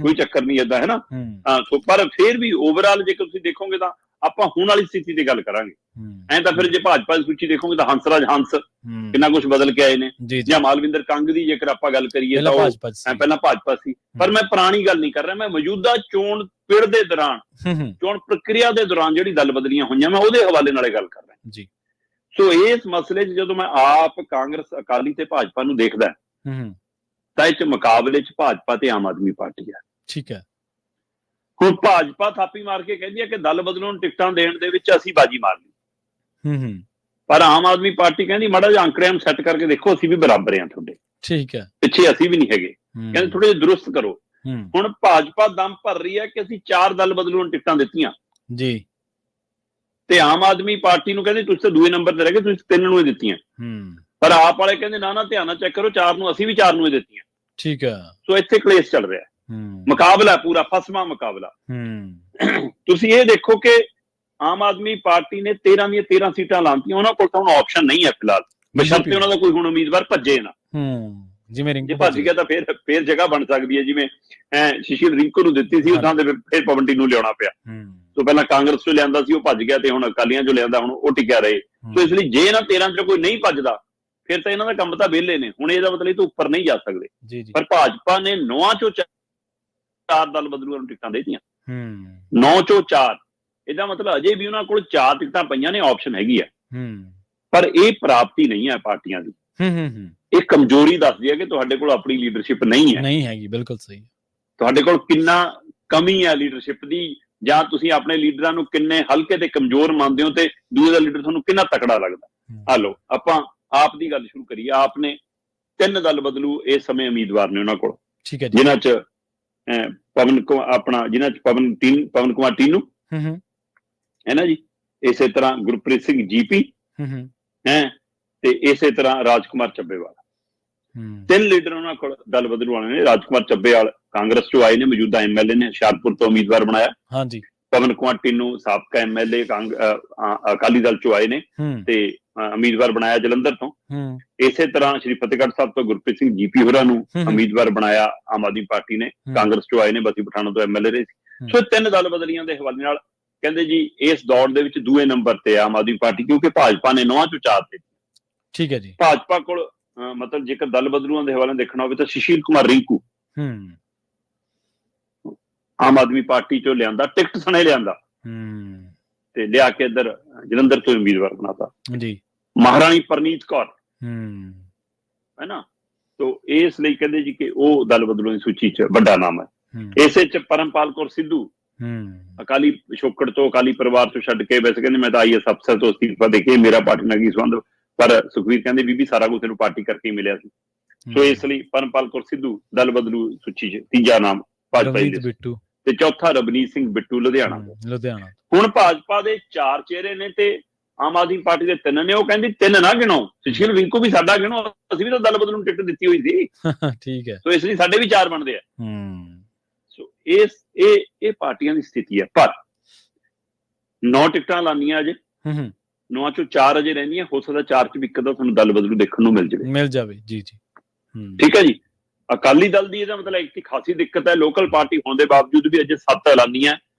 B: ਕੋਈ ਚੱਕਰ ਨਹੀਂ ਏਦਾਂ, ਹੈ ਨਾ। ਸੋ ਪਰ ਫਿਰ ਵੀ ਓਵਰਆਲ ਜੇਕਰ ਤੁਸੀਂ ਦੇਖੋਗੇ ਤਾਂ ਆਪਾਂ ਹੁਣ ਵਾਲੀ ਸਥਿਤੀ ਦੀ ਗੱਲ ਕਰਾਂਗੇ। ਐਂ ਤਾਂ ਫਿਰ ਜੇ ਭਾਜਪਾ ਦੀ ਸੂਚੀ ਦੇਖੋਗੇ ਤਾਂ ਹੰਸਰਾਜ ਹੰਸ ਕਿੰਨਾ ਕੁਝ ਬਦਲ ਕੇ ਆਏ ਨੇ, ਜਾਂ ਮਾਲਵਿੰਦਰ ਕੰਗ ਦੀ ਜੇਕਰ ਆਪਾਂ ਗੱਲ ਕਰੀਏ ਤਾਂ ਉਹ ਪਹਿਲਾਂ ਭਾਜਪਾ ਸੀ। ਪਰ ਮੈਂ ਪੁਰਾਣੀ ਗੱਲ ਨਹੀਂ ਕਰ ਰਿਹਾ, ਮੈਂ ਮੌਜੂਦਾ ਚੋਣ ਪਿੜ ਦੇ ਦੌਰਾਨ, ਚੋਣ ਪ੍ਰਕਿਰਿਆ ਦੇ ਦੌਰਾਨ ਜਿਹੜੀ ਦਲ ਬਦਲੀਆਂ ਹੋਈਆਂ ਮੈਂ ਉਹਦੇ ਹਵਾਲੇ ਨਾਲੇ ਗੱਲ ਕਰ ਰਿਹਾ ਜੀ। ਸੋ ਇਸ ਮਸਲੇ 'ਚ ਜਦੋਂ ਮੈਂ ਆਪ ਕਾਂਗਰਸ, ਅਕਾਲੀ ਤੇ ਭਾਜਪਾ ਨੂੰ ਦੇਖਦਾ ਤਾਂ ਇਹ 'ਚ ਮੁਕਾਬਲੇ 'ਚ ਭਾਜਪਾ ਤੇ ਆਮ ਆਦਮੀ ਪਾਰਟੀ ਹੈ। ਠੀਕ ਹੈ। ਹੁਣ ਭਾਜਪਾ ਥਾਪੀ ਮਾਰ ਕੇ ਕਹਿੰਦੀ ਹੈ ਕਿ ਦਲ ਬਦਲੂਆਂ ਨੂੰ ਟਿਕਟਾਂ ਦੇਣ ਦੇ ਵਿੱਚ ਅਸੀਂ ਬਾਜੀ ਮਾਰ ਲਈ, ਪਰ ਆਮ ਆਦਮੀ ਪਾਰਟੀ ਕਹਿੰਦੀ ਮਾੜਾ ਜਿਹਾ ਅੰਕੜਿਆਂ ਨੂੰ ਸੈੱਟ ਕਰਕੇ ਦੇਖੋ, ਅਸੀਂ ਵੀ ਬਰਾਬਰ ਹਾਂ ਤੁਹਾਡੇ, ਠੀਕ ਹੈ, ਪਿੱਛੇ ਅਸੀਂ ਵੀ ਨਹੀਂ ਹੈਗੇ, ਕਹਿੰਦੇ ਥੋੜੇ ਜਿਹੇ ਦਰੁਸਤ ਕਰੋ। ਹੁਣ ਭਾਜਪਾ ਦਮ ਭਰ ਰਹੀ ਹੈ ਕਿ ਅਸੀਂ 4 ਦਲ ਬਦਲੂਆਂ ਨੂੰ ਟਿਕਟਾਂ ਦਿੱਤੀਆਂ ਜੀ, ਤੇ ਆਮ ਆਦਮੀ ਪਾਰਟੀ ਨੂੰ ਕਹਿੰਦੇ ਤੁਸੀਂ ਤਾਂ ਦੂਏ ਨੰਬਰ ਤੇ ਰਹਿ ਗਏ, ਤੁਸੀਂ 3 ਨੂੰ ਹੀ ਦਿੱਤੀਆਂ। ਪਰ ਆਪ ਵਾਲੇ ਕਹਿੰਦੇ ਨਾ ਧਿਆਨ ਨਾਲ ਚੈੱਕ ਕਰੋ, 4 ਨੂੰ ਅਸੀਂ ਵੀ 4 ਨੂੰ ਹੀ ਦਿੱਤੀਆਂ। ਠੀਕ ਹੈ। ਸੋ ਇੱਥੇ ਕਲੇਸ਼ ਚੱਲ ਰਿਹਾ, ਮੁਕਾਬਲਾ ਪੂਰਾ ਫਸਵਾਂ ਮੁਕਾਬਲਾ। ਤੁਸੀਂ ਇਹ ਦੇਖੋ ਕਿ ਆਮ ਆਦਮੀ ਪਾਰਟੀ ਨੇ 13 ਦੀਆਂ 13 ਸੀਟਾਂ ਲਾਂਤੀਆਂ, ਉਹਨਾਂ ਕੋਲ ਤਾਂ ਹੁਣ ਆਪਸ਼ਨ ਨਹੀਂ ਹੈ ਫਿਲਹਾਲ, ਬਸ਼ਰਤੇ ਉਹਨਾਂ ਦਾ ਕੋਈ ਹੁਣ ਉਮੀਦਵਾਰ ਭੱਜੇ ਨਾ। ਜਿਵੇਂ ਜੇ ਭੱਜ ਗਿਆ ਤਾਂ ਫਿਰ ਜਗ੍ਹਾ ਬਣ ਸਕਦੀ ਹੈ, ਜਿਵੇਂ ਸ਼ਸ਼ੀਲ ਰਿੰਕੂ ਨੂੰ ਦਿੱਤੀ ਸੀ ਉਦਾਂ ਦੇ ਫਿਰ ਪਵਨਟੀ ਨੂੰ ਲਿਆਉਣਾ ਪਿਆ। ਸੋ ਪਹਿਲਾਂ ਕਾਂਗਰਸ ਚੋਂ ਲਿਆਂਦਾ ਸੀ, ਉਹ ਭੱਜ ਗਿਆ, ਤੇ ਹੁਣ ਅਕਾਲੀਆਂ ਚੋਂ ਲਿਆਂਦਾ, ਹੁਣ ਉਹ ਟਿਕਿਆ ਰਹੇ। ਸੋ ਇਸ ਲਈ ਜੇ ਇਹਨਾਂ 13 ਚੋਂ ਕੋਈ ਨਹੀਂ ਭੱਜਦਾ ਫਿਰ ਤਾਂ ਇਹਨਾਂ ਦਾ ਕੰਮ ਤਾਂ ਵਿਹਲੇ ਨੇ। ਹੁਣ ਇਹਦਾ ਮਤਲਬ ਇਹ ਤੋਂ ਉੱਪਰ ਨਹੀਂ ਜਾ ਸਕਦੇ। ਪਰ ਭਾਜਪਾ ਨੇ 9 ਚੋਂ 4 ਦਲ ਬਦਲੂਆਂ ਨੂੰ ਟਿਕਟਾਂ ਦੇ ਦਿੱਤੀਆਂ, 9 ਚੋਂ 4। ਇਹਦਾ ਮਤਲਬ ਅਜੇ ਵੀ ਉਹਨਾਂ ਕੋਲ 4 ਟਿਕਟਾਂ ਪਈਆਂ ਨੇ, ਆਪਸ਼ਨ ਹੈਗੀ ਹੈ। ਪਰ ਇਹ ਪ੍ਰਾਪਤੀ ਨਹੀਂ ਹੈ ਪਾਰਟੀਆਂ ਦੀ, ਇਹ ਕਮਜ਼ੋਰੀ ਦੱਸਦੀ ਹੈ ਕਿ ਤੁਹਾਡੇ ਕੋਲ ਆਪਣੀ ਲੀਡਰਸ਼ਿਪ ਨਹੀਂ ਹੈਗੀ। ਬਿਲਕੁਲ ਸਹੀ। ਤੁਹਾਡੇ ਕੋਲ ਕਿੰਨਾ ਕਮੀ ਹੈ ਲੀਡਰਸ਼ਿਪ ਦੀ, ਜਾਂ ਤੁਸੀਂ ਆਪਣੇ ਲੀਡਰਾਂ ਨੂੰ ਕਿੰਨੇ ਹਲਕੇ ਤੇ ਕਮਜ਼ੋਰ ਮੰਨਦੇ ਹੋ, ਤੇ ਦੂਜੇ ਦਾ ਲੀਡਰ ਤੁਹਾਨੂੰ ਕਿੰਨਾ ਤਕੜਾ ਲੱਗਦਾ। ਹਲੋ ਆਪਾਂ ਆਪ ਦੀ ਗੱਲ ਸ਼ੁਰੂ ਕਰੀਏ। ਆਪ ਨੇ 3 ਦਲ ਬਦਲੂ ਇਸ ਸਮੇਂ ਉਮੀਦਵਾਰ ਨੇ ਉਹਨਾਂ ਕੋਲ, ਜਿਨ੍ਹਾਂ 'ਚ ਪਵਨ ਕੁਮਾਰ ਟੀਨੂ ਹੈ ਨਾ ਜੀ, ਇਸੇ ਤਰ੍ਹਾਂ ਗੁਰਪ੍ਰੀਤ ਸਿੰਘ GP ਹੈ, ਤੇ ਇਸੇ ਤਰ੍ਹਾਂ ਰਾਜਕੁਮਾਰ ਚੱਬੇਵਾਲ। 3 ਲੀਡਰ ਉਹਨਾਂ ਕੋਲ ਦਲ ਬਦਲੂ ਵਾਲੇ ਨੇ। ਰਾਜਕੁਮਾਰ ਚੱਬੇਵਾਲ ਕਾਂਗਰਸ ਚੋਂ ਆਏ ਨੇ, ਮੌਜੂਦਾ MLA ਨੇ, ਹੁਸ਼ਿਆਰਪੁਰ ਤੋਂ ਉਮੀਦਵਾਰ ਬਣਾਇਆ। ਹਾਂਜੀ। ਪਵਨ ਕੁਮਾਰ ਟੀਨੂ ਸਾਬਕਾ MLA ਅਕਾਲੀ ਦਲ ਚੋਂ ਆਏ ਨੇ ਤੇ ਉਮੀਦਵਾਰ ਬਣਾਇਆ ਜਲੰਧਰ ਤੋਂ। ਇਸੇ ਤਰ੍ਹਾਂ ਸ਼੍ਰੀ ਫਤਿਹਗੜ੍ਹ ਸਾਹਿਬ ਤੋਂ ਗੁਰਪ੍ਰੀਤ ਸਿੰਘ GP ਹੋਰਾਂ ਨੂੰ ਉਮੀਦਵਾਰ ਬਣਾਇਆ ਆਮ ਆਦਮੀ ਪਾਰਟੀ ਨੇ, ਕਾਂਗਰਸ ਚੋਂ ਆਏ ਨੇ, ਬਸੀ ਪਠਾਣਾ ਤੋਂ MLA ਰਹੇ ਸੀ। ਸੋ 3 ਦਲ ਬਦਲੀਆਂ ਦੇ ਹਵਾਲੇ ਨਾਲ ਕਹਿੰਦੇ ਜੀ ਇਸ ਦੌੜ ਦੇ ਵਿੱਚ ਦੂਏ ਨੰਬਰ ਤੇ ਆਮ ਆਦਮੀ ਪਾਰਟੀ, ਕਿਉਂਕਿ ਭਾਜਪਾ ਨੇ 9 ਚੋਂ 4 ਤੇ। ਠੀਕ ਹੈ ਜੀ। ਭਾਜਪਾ ਕੋਲ ਮਤਲਬ ਜੇਕਰ ਦਲ ਬਦਲੂਆਂ ਦੇ ਹਵਾਲੇ ਦੇਖਣਾ ਹੋਵੇ ਤਾਂ ਸੁਸ਼ੀਲ ਕੁਮਾਰ ਰਿੰਕੂ ਆਮ ਆਦਮੀ ਪਾਰਟੀ ਚੋਂ ਲਿਆਂਦਾ, ਟਿਕਟ ਸਣੇ ਲਿਆਂਦਾ, ਤੇ ਲਿਆ ਕੇ ਇੱਧਰ ਜਲੰਧਰ ਤੋਂ ਉਮੀਦਵਾਰ ਬਣਾਤਾ ਜੀ। ਮਹਾਰਾਣੀ ਪਰਨੀਤ ਕੌਰ ਹੈ ਨਾ, ਤੋ ਇਸ ਲਈ ਕਹਿੰਦੇ ਜੀ ਕਿ ਉਹ ਦਲ ਬਦਲੂਆਂ ਦੀ ਸੂਚੀ 'ਚ ਵੱਡਾ ਨਾਮ ਹੈ। ਇਸੇ 'ਚ ਪਰਮਪਾਲ ਕੌਰ ਸਿੱਧੂ ਅਕਾਲੀ ਪਿਛੋਕੜ ਤੋਂ, ਅਕਾਲੀ ਪਰਿਵਾਰ ਤੋਂ ਛੱਡ ਕੇ, ਵੈਸੇ ਕਹਿੰਦੇ ਮੈਂ ਤਾਂ IAS ਅਫਸਰ ਤੋਂ ਅਸਤੀਫਾ ਦੇ ਕੇ, ਮੇਰਾ ਪਾਰਟੀ ਨਾਲ ਕੀ ਸੰਬੰਧ, ਪਰ ਸੁਖਵੀਰ ਕਹਿੰਦੇ ਬੀਬੀ ਸਾਰਾ ਕੁਝ ਤੈਨੂੰ ਪਾਰਟੀ ਕਰਕੇ ਹੀ ਮਿਲਿਆ ਸੀ। ਸੋ ਇਸ ਲਈ ਪਰਮਪਾਲ ਕੌਰ ਸਿੱਧੂ ਦਲ ਬਦਲੂ ਸੂਚੀ 'ਚ ਤੀਜਾ ਨਾਮ ਭਾਜਪਾ ਦੀ। ਤੇ ਚੌਥਾ ਰਵਨੀਤ ਸਿੰਘ ਬਿੱਟੂ ਲੁਧਿਆਣਾ
A: ਲੁਧਿਆਣਾ।
B: ਹੁਣ ਭਾਜਪਾ ਦੇ 4 ਚਿਹਰੇ ਨੇ ਤੇ ਆਮ ਆਦਮੀ ਪਾਰਟੀ ਦੇ 3 ਨੇ। ਉਹ ਕਹਿੰਦੀ 3 ਨਾ ਗਿਣੋ, ਸੁਸ਼ੀਲ ਰਿੰਕੂ ਵੀ ਸਾਡਾ ਗਿਣੋ, ਅਸੀਂ ਵੀ ਤਾਂ ਦਲ ਬਦਲ ਨੂੰ ਟਿਕਟ ਦਿੱਤੀ ਹੋਈ ਸੀ।
A: ਠੀਕ ਹੈ।
B: ਸੋ ਇਸ ਲਈ ਸਾਡੇ ਵੀ 4 ਬਣਦੇ ਆ। ਸੋ ਇਹ ਪਾਰਟੀਆਂ ਦੀ ਸਥਿਤੀ ਹੈ। ਪਰ 9 ਟਿਕਟਾਂ ਲਾਨੀਆਂ ਅਜੇ, 9 ਚੋਂ 4 ਅਜੇ ਰਹਿੰਦੀਆਂ। ਹੋ ਸਕਦਾ 4 ਚ ਵੀ ਇੱਕ ਦਾ ਤੁਹਾਨੂੰ ਦਲ ਬਦਲੂ ਦੇਖਣ ਨੂੰ ਮਿਲ ਜਾਵੇ। ਜੀ ਜੀ, ਠੀਕ ਹੈ ਜੀ। ਅਕਾਲੀ ਦਲ ਦੀ ਇਹਦਾ ਮਤਲਬ ਇੱਕ ਖਾਸੀ ਦਿੱਕਤ ਹੈ। ਲੋਕਲ ਪਾਰਟੀ ਹੋਣ ਦੇ ਬਾਵਜੂਦ ਵੀ ਅਜੇ 7 ਐਲਾਨੀਆਂ,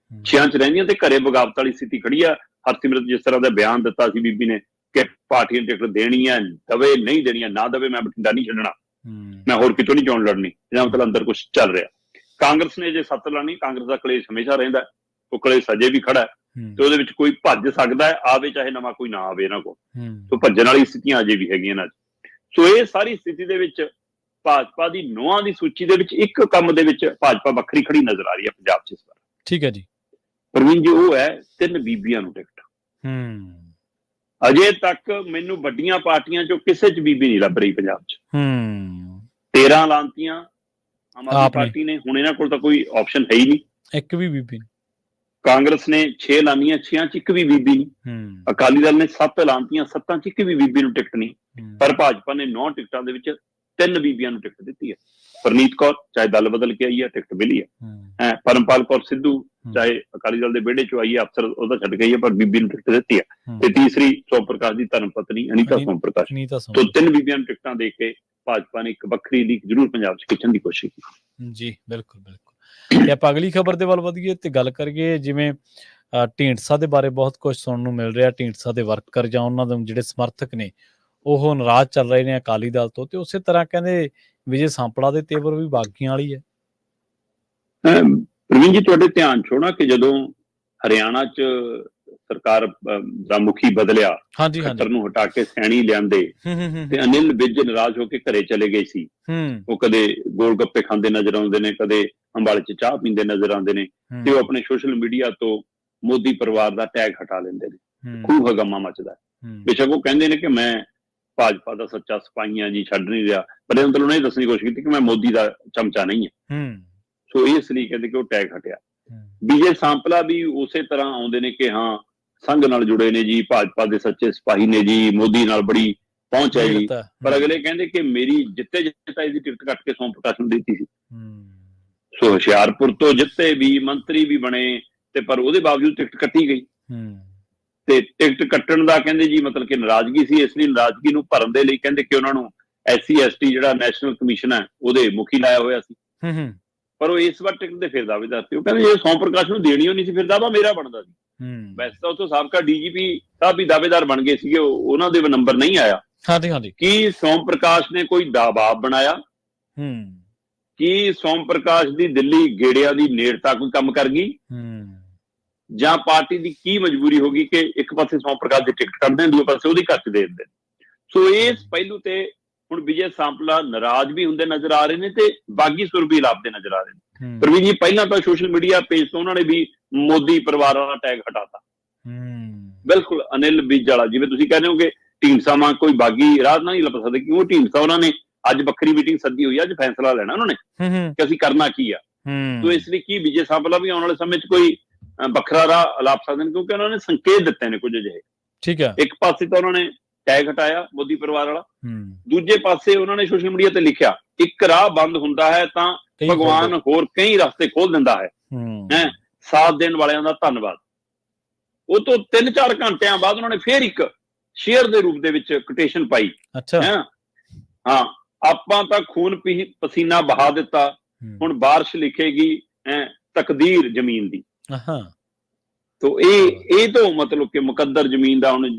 B: 6 ਚ ਰਹਿੰਦੀਆਂ ਤੇ ਘਰੇ ਬਗਾਵਤ ਵਾਲੀ ਸਥਿਤੀ ਖੜੀ ਆ। ਹਰਸਿਮਰਤ ਜਿਸ ਤਰ੍ਹਾਂ ਦਾ ਬਿਆਨ ਦਿੱਤਾ ਸੀ ਬੀਬੀ ਨੇ ਕਿ ਪਾਰਟੀਆਂ ਟਿਕਟ ਦੇਣੀ ਹੈ, ਦਵੇ ਨਹੀਂ ਦੇਣੀਆਂ ਨਾ ਦਵੇ, ਮੈਂ ਬਠਿੰਡਾ ਨਹੀਂ ਛੱਡਣਾ, ਮੈਂ ਹੋਰ ਕਿਤੋਂ ਨਹੀਂ ਚੋਣ ਲੜਨੀ। ਇਹਦਾ ਮਤਲਬ ਅੰਦਰ ਕੁਝ ਚੱਲ ਰਿਹਾ। ਕਾਂਗਰਸ ਨੇ ਜੇ 7 ਲਾਣੀ, ਕਾਂਗਰਸ ਦਾ ਕਲੇਸ਼ ਹਮੇਸ਼ਾ ਰਹਿੰਦਾ, ਉਹ ਕਲੇਸ਼ ਅਜੇ ਵੀ ਖੜਾ ਤੇ ਉਹਦੇ ਵਿੱਚ ਕੋਈ ਭੱਜ ਸਕਦਾ ਹੈ, ਆਵੇ ਚਾਹੇ ਨਵਾਂ ਕੋਈ ਨਾ ਆਵੇ ਇਹਨਾਂ ਕੋਲ। ਸੋ ਭੱਜਣ ਵਾਲੀ ਸਥਿਤੀਆਂ ਅਜੇ ਵੀ ਹੈਗੀਆਂ ਇਹਨਾਂ 'ਚ। ਸੋ ਇਹ ਸਾਰੀ ਸਥਿਤੀ ਦੇ ਵਿੱਚ ਭਾਜਪਾ ਦੀ 9 ਦੀ ਸੂਚੀ ਦੇ ਵਿੱਚ ਇੱਕ ਕੰਮ ਦੇ ਵਿੱਚ ਭਾਜਪਾ ਵੱਖਰੀ ਖੜੀ ਨਜ਼ਰ ਆ ਰਹੀ ਹੈ ਪੰਜਾਬ 'ਚ ਇਸ ਵਾਰ। ਠੀਕ ਹੈ ਜੀ ਪ੍ਰਵੀਨ ਜੀ, ਉਹ ਹੈ 3 ਬੀਬੀਆਂ ਨੂੰ ਟਿਕਟ। ਅਜੇ ਤੱਕ ਮੈਨੂੰ ਵੱਡੀਆਂ ਪਾਰਟੀਆਂ 'ਚੋਂ ਕਿਸੇ 'ਚ ਬੀਬੀ ਨਹੀਂ ਲੱਭ ਰਹੀ ਪੰਜਾਬ 'ਚ। 13 ਲਾਂਤੀਆਂ ਆਮ ਆਦਮੀ ਪਾਰਟੀ ਨੇ, ਹੁਣ ਇਹਨਾਂ ਕੋਲ ਤਾਂ ਕੋਈ ਆਪਸ਼ਨ ਹੈ ਹੀ ਨਹੀਂ, ਇੱਕ ਵੀ ਬੀਬੀ। ਕਾਂਗਰਸ ਨੇ 6 ਲਾਨੀਆਂ, 6 ਚ ਇੱਕ ਵੀ ਬੀਬੀ ਨਹੀਂ। ਅਕਾਲੀ ਦਲ ਨੇ 7 ਲਾਂਤੀਆਂ, 7 ਚ ਇੱਕ ਵੀ ਬੀਬੀ ਨੂੰ ਟਿਕਟ ਨਹੀਂ। ਪਰ ਭਾਜਪਾ ਨੇ 9 ਟਿਕਟਾਂ ਦੇ ਵਿੱਚ 3 ਬੀਬੀਆਂ ਨੂੰ ਟਿਕਟ ਦਿੱਤੀ ਹੈ। ਪਰਨੀਤ ਕੌਰ ਚਾਹੇ ਦਲ ਬਦਲ ਕੇ ਆਈ ਹੈ, ਟਿਕਟ ਮਿਲੀ ਹੈ। ਪਰਮਪਾਲ ਕੌਰ ਸਿੱਧੂ ਚਾਹੇ ਅਕਾਲੀ ਦਲ ਦੇ ਵਿਹੜੇ ਚੋਂ ਆਈ ਹੈ, ਅਫਸਰ ਉਹਦਾ ਛੱਡ ਗਈ ਹੈ, ਪਰ ਬੀਬੀ ਨੂੰ ਟਿਕਟ ਦਿੱਤੀ ਹੈ। ਤੇ ਤੀਸਰੀ ਸੋਮ ਪ੍ਰਕਾਸ਼ ਦੀ ਧਰਮ ਪਤਨੀ ਅਨੀਤਾ ਸੋਮ ਪ੍ਰਕਾਸ਼। ਤੋਂ 3 ਬੀਬੀਆਂ ਨੂੰ ਟਿਕਟਾਂ ਦੇ ਕੇ ਭਾਜਪਾ ਨੇ ਇੱਕ ਵੱਖਰੀ ਲੀਕ ਜ਼ਰੂਰ ਪੰਜਾਬ 'ਚ ਖਿੱਚਣ ਦੀ ਕੋਸ਼ਿਸ਼ ਕੀਤੀ। ਜੀ ਬਿਲਕੁਲ ਬਿਲਕੁਲ। ਤੇ ਆਪਾਂ ਅਗਲੀ ਖਬਰ ਦੇ ਵੱਲ ਵਧੀਏ ਤੇ ਗੱਲ ਕਰੀਏ, ਜਿਵੇਂ ਢੀਂਡਸਾ ਦੇ ਬਾਰੇ ਬਹੁਤ ਕੁਝ ਸੁਣਨ ਨੂੰ ਮਿਲ ਰਿਹਾ। ਢੀਂਡਸਾ ਦੇ ਵਰਕਰ ਜਾਂ ਉਹਨਾਂ ਦੇ ਜਿਹੜੇ ਸਮਰਥਕ ਨੇ ਉਹ ਨਾਰਾਜ਼ ਚੱਲ ਰਹੇ ਨੇ ਅਕਾਲੀ ਦਲ ਤੋਂ, ਤੇ ਉਸੇ ਤਰ੍ਹਾਂ ਕਹਿੰਦੇ ਵਿਜੇ ਸਾਂਪਲਾ ਦੇ ਤੇਵਰ ਵੀ ਬਾਗੀਆਂ ਵਾਲੀ ਹੈ। ਪ੍ਰਵੀਨ ਜੀ, ਤੁਹਾਡੇ ਧਿਆਨ ਛੋਣਾ ਕਿ ਜਦੋਂ ਹਰਿਆਣਾ 'ਚ ਸਰਕਾਰ ਦਾ ਮੁਖੀ ਬਦਲਿਆ, ਖੱਟਰ ਨੂੰ ਹਟਾ ਕੇ ਸੈਣੀ ਲਿਆਂਦੇ ਤੇ ਅਨਿਲ ਵਿਜ ਨਾਰਾਜ਼ ਹੋ ਕੇ ਘਰੇ ਚਲੇ ਗਏ ਸੀ। ਉਹ ਕਦੇ ਗੋਲ ਗੱਪੇ ਖਾਂਦੇ ਨਜ਼ਰ ਆਉਂਦੇ ਨੇ, ਕਦੇ ਅੰਬਾਲੇ 'ਚ ਚਾਹ ਪੀਂਦੇ ਨਜ਼ਰ ਆਉਂਦੇ ਨੇ, ਤੇ ਉਹ ਆਪਣੇ ਸੋਸ਼ਲ ਮੀਡੀਆ ਤੋਂ ਮੋਦੀ ਪਰਿਵਾਰ ਦਾ ਟੈਗ ਹਟਾ ਲੈਂਦੇ ਨੇ। ਖੂਬ ਹਗਾਮਾ ਮਚਦਾ। ਬੇਸ਼ੱਕ ਉਹ ਕਹਿੰਦੇ ਨੇ ਕਿ ਮੈਂ ਭਾਜਪਾ ਦਾ ਸੱਚਾ ਸਿਪਾਹੀ ਆ ਜੀ, ਛੱਡ ਨਹੀਂ ਰਿਹਾ, ਪਰ ਇਹ ਮਤਲਬ ਉਹਨੇ ਦੱਸਣ ਦੀ ਕੋਸ਼ਿਸ਼ ਕੀਤੀ ਕਿ ਮੈਂ ਮੋਦੀ ਦਾ ਚਮਚਾ ਨਹੀਂ ਹਾਂ। ਸੋ ਇਸ ਲਈ ਕਹਿੰਦੇ ਕਿ ਉਹ ਟੈਗ ਹਟਿਆ। ਵਿਜੇ ਸਾਂਪਲਾ ਵੀ ਉਸੇ ਤਰ੍ਹਾਂ ਆਉਂਦੇ ਨੇ ਕਿ ਹਾਂ ਸੰਘ ਨਾਲ ਜੁੜੇ ਨੇ ਜੀ, ਭਾਜਪਾ ਦੇ ਸੱਚੇ ਸਿਪਾਹੀ ਨੇ ਜੀ, ਮੋਦੀ ਨਾਲ ਬੜੀ ਪਹੁੰਚ ਹੈ ਜੀ। ਪਰ ਅਗਲੇ ਕਹਿੰਦੇ ਕਿ ਮੇਰੀ ਜਿੱਤੇ ਦੀ ਟਿਕਟ ਕੱਟ ਕੇ ਸੋਮ ਪ੍ਰਕਾਸ਼ ਨੂੰ ਦਿੱਤੀ ਸੀ। ਸੋ ਹੁਸ਼ਿਆਰਪੁਰ ਤੋਂ ਜਿੱਤੇ ਵੀ, ਮੰਤਰੀ ਵੀ ਬਣੇ, ਤੇ ਪਰ ਉਹਦੇ ਬਾਵਜੂਦ ਟਿਕਟ ਕੱਟੀ ਗਈ। ਤੇ ਟਿਕਟ ਕੱਟਣ ਦਾ ਕਹਿੰਦੇ ਜੀ ਮਤਲਬ ਕਿ ਨਾਰਾਜ਼ਗੀ ਸੀ। ਇਸ ਲਈ ਨਾਰਾਜ਼ਗੀ ਨੂੰ ਭਰਨ ਦੇ ਲਈ ਕਹਿੰਦੇ ਕਿ ਉਹਨਾਂ ਨੂੰ SC ST ਜਿਹੜਾ ਨੈਸ਼ਨਲ ਕਮਿਸ਼ਨ ਹੈ ਉਹਦੇ ਮੁਖੀ ਲਾਇਆ ਹੋਇਆ ਸੀ। ਪਰ ਉਹ ਇਸ ਵਾਰ ਟਿਕਟ ਦੇ ਫਿਰ ਦਾਅਵੇਦਾਰ ਸੀ। ਉਹ ਕਹਿੰਦੇ ਜੇ ਸੋਮ ਪ੍ਰਕਾਸ਼ ਨੂੰ ਦੇਣੀ ਹੋਣੀ ਸੀ ਫਿਰ ਦਾਅਵਾ ਮੇਰਾ ਬਣਦਾ ਸੀ। ਵੈਸੇ ਤਾਂ ਉੱਥੋਂ ਸਾਬਕਾ DGP ਸਾਹਿਬ ਵੀ ਦਾਅਵੇਦਾਰ ਬਣ ਗਏ ਸੀਗੇ, ਉਹਨਾਂ ਦੇ ਨੰਬਰ ਨਹੀਂ ਆਇਆ। ਕੀ ਸੋਮ ਪ੍ਰਕਾਸ਼ ਨੇ ਕੋਈ ਦਬਾਅ ਬਣਾਇਆ? ਕੀ ਸੋਮ ਪ੍ਰਕਾਸ਼ ਦੀ ਦਿੱਲੀ ਗੇੜਿਆਂ ਦੀ ਨੇੜਤਾ ਕੋਈ ਕੰਮ ਕਰ ਗਈ, ਜਾਂ ਪਾਰਟੀ ਦੀ ਕੀ ਮਜਬੂਰੀ ਹੋ ਗਈ ਕਿ ਇੱਕ ਪਾਸੇ ਸੋਮ ਪ੍ਰਕਾਸ਼ ਦੀ ਟਿਕਟ ਕੱਢਦੇ ਨੇ, ਦੂਜੇ ਪਾਸੇ ਉਹਦੀ ਕੱਟ ਦੇ ਦਿੰਦੇ। ਸੋ ਇਸ ਪਹਿਲੂ ਤੇ ਹੁਣ ਵਿਜੇ ਸਾਂਪਲਾ ਨਾਰਾਜ਼ ਵੀ ਹੁੰਦੇ ਨਜ਼ਰ ਆ ਰਹੇ ਨੇ ਤੇ ਬਾਗੀ ਸੁਰ ਵੀ ਲਾਪਦੇ ਨਜ਼ਰ ਆ ਰਹੇ ਨੇ। ਪ੍ਰਵੀਨ ਜੀ, ਪਹਿਲਾਂ ਤਾਂ ਸੋਸ਼ਲ ਮੀਡੀਆ ਪੇਜ ਤੋਂ ਉਹਨਾਂ ਨੇ ਵੀ ਮੋਦੀ ਪਰਿਵਾਰ ਵਾਲਾ ਟੈਗ ਹਟਾਤਾ। ਬਿਲਕੁਲ ਅਨਿਲ ਵਿਜ ਵਾਲਾ, ਜਿਵੇਂ ਤੁਸੀਂ ਕਹਿੰਦੇ ਹੋ ਕਿ ਢੀਂਡਸਾ ਮਾਂ ਕੋਈ ਬਾਗੀ ਰਾਹ ਨਹੀਂ ਲੱਭ ਸਕਦੇ, ਕਿਉਂ ਢੀਂਡਸਾ ਉਹਨਾਂ ਨੇ ਅੱਜ ਵੱਖਰੀ ਮੀਟਿੰਗ ਸੱਦੀ ਹੋਈ ਆ, ਅੱਜ ਫੈਸਲਾ ਲੈਣਾ ਉਹਨਾਂ ਨੇ ਕਿ ਅਸੀਂ ਕਰਨਾ ਕੀ ਆ। ਸੋ ਇਸ ਲਈ ਕੀ ਵਿਜੇ ਸਾਂਪਲਾ ਵੀ ਆਉਣ ਵਾਲੇ ਸਮੇਂ 'ਚ ਕੋਈ ਵੱਖਰਾ ਰਾਹ ਲੱਭ ਸਕਦੇ ਨੇ, ਕਿਉਂਕਿ ਉਹਨਾਂ ਨੇ ਸੰਕੇਤ ਦਿੱਤੇ ਨੇ ਕੁਝ ਅਜਿਹੇ। ਠੀਕ ਹੈ, ਇੱਕ ਪਾਸੇ ਤਾਂ ਉਹਨਾਂ ਨੇ ਟੈਗ ਹਟਾਇਆ ਮੋਦੀ ਪਰਿਵਾਰ ਵਾਲਾ, ਦੂਜੇ ਪਾਸੇ ਉਹਨਾਂ ਨੇ ਸੋਸ਼ਲ ਮੀਡੀਆ ਤੇ ਲਿਖਿਆ ਇੱਕ ਰਾਹ ਬੰਦ ਹੁੰਦਾ ਹੈ ਤਾਂ ਭਗਵਾਨ ਹੋਰ ਕਈ ਰਸਤੇ ਖੋਲ ਦਿੰਦਾ ਹੈ। ਸਾਥ ਦੇਣ ਵਾਲਿਆਂ ਦਾ ਧੰਨਵਾਦ। ਉਹ ਤੋਂ 3-4 ਘੰਟਿਆਂ ਬਾਅਦ ਉਹਨਾਂ ਨੇ ਫੇਰ ਇੱਕ ਸ਼ੇਅਰ ਦੇ ਰੂਪ ਦੇ ਵਿੱਚ ਕੋਟੇਸ਼ਨ ਪਾਈ। ਹਾਂ, ਆਪਾਂ ਤਾਂ ਖੂਨ ਪਸੀਨਾ ਬਹਾ ਦਿੱਤਾ, ਹੁਣ ਬਾਰਿਸ਼ ਲਿਖੇਗੀ ਤਕਦੀਰ ਜ਼ਮੀਨ ਦੀ। ਤੋ ਇਹ ਤੋਂ ਮਤਲਬ ਕਿ ਮੁਕੱਦਰ ਜ਼ਮੀਨ ਦਾ ਹੁਣ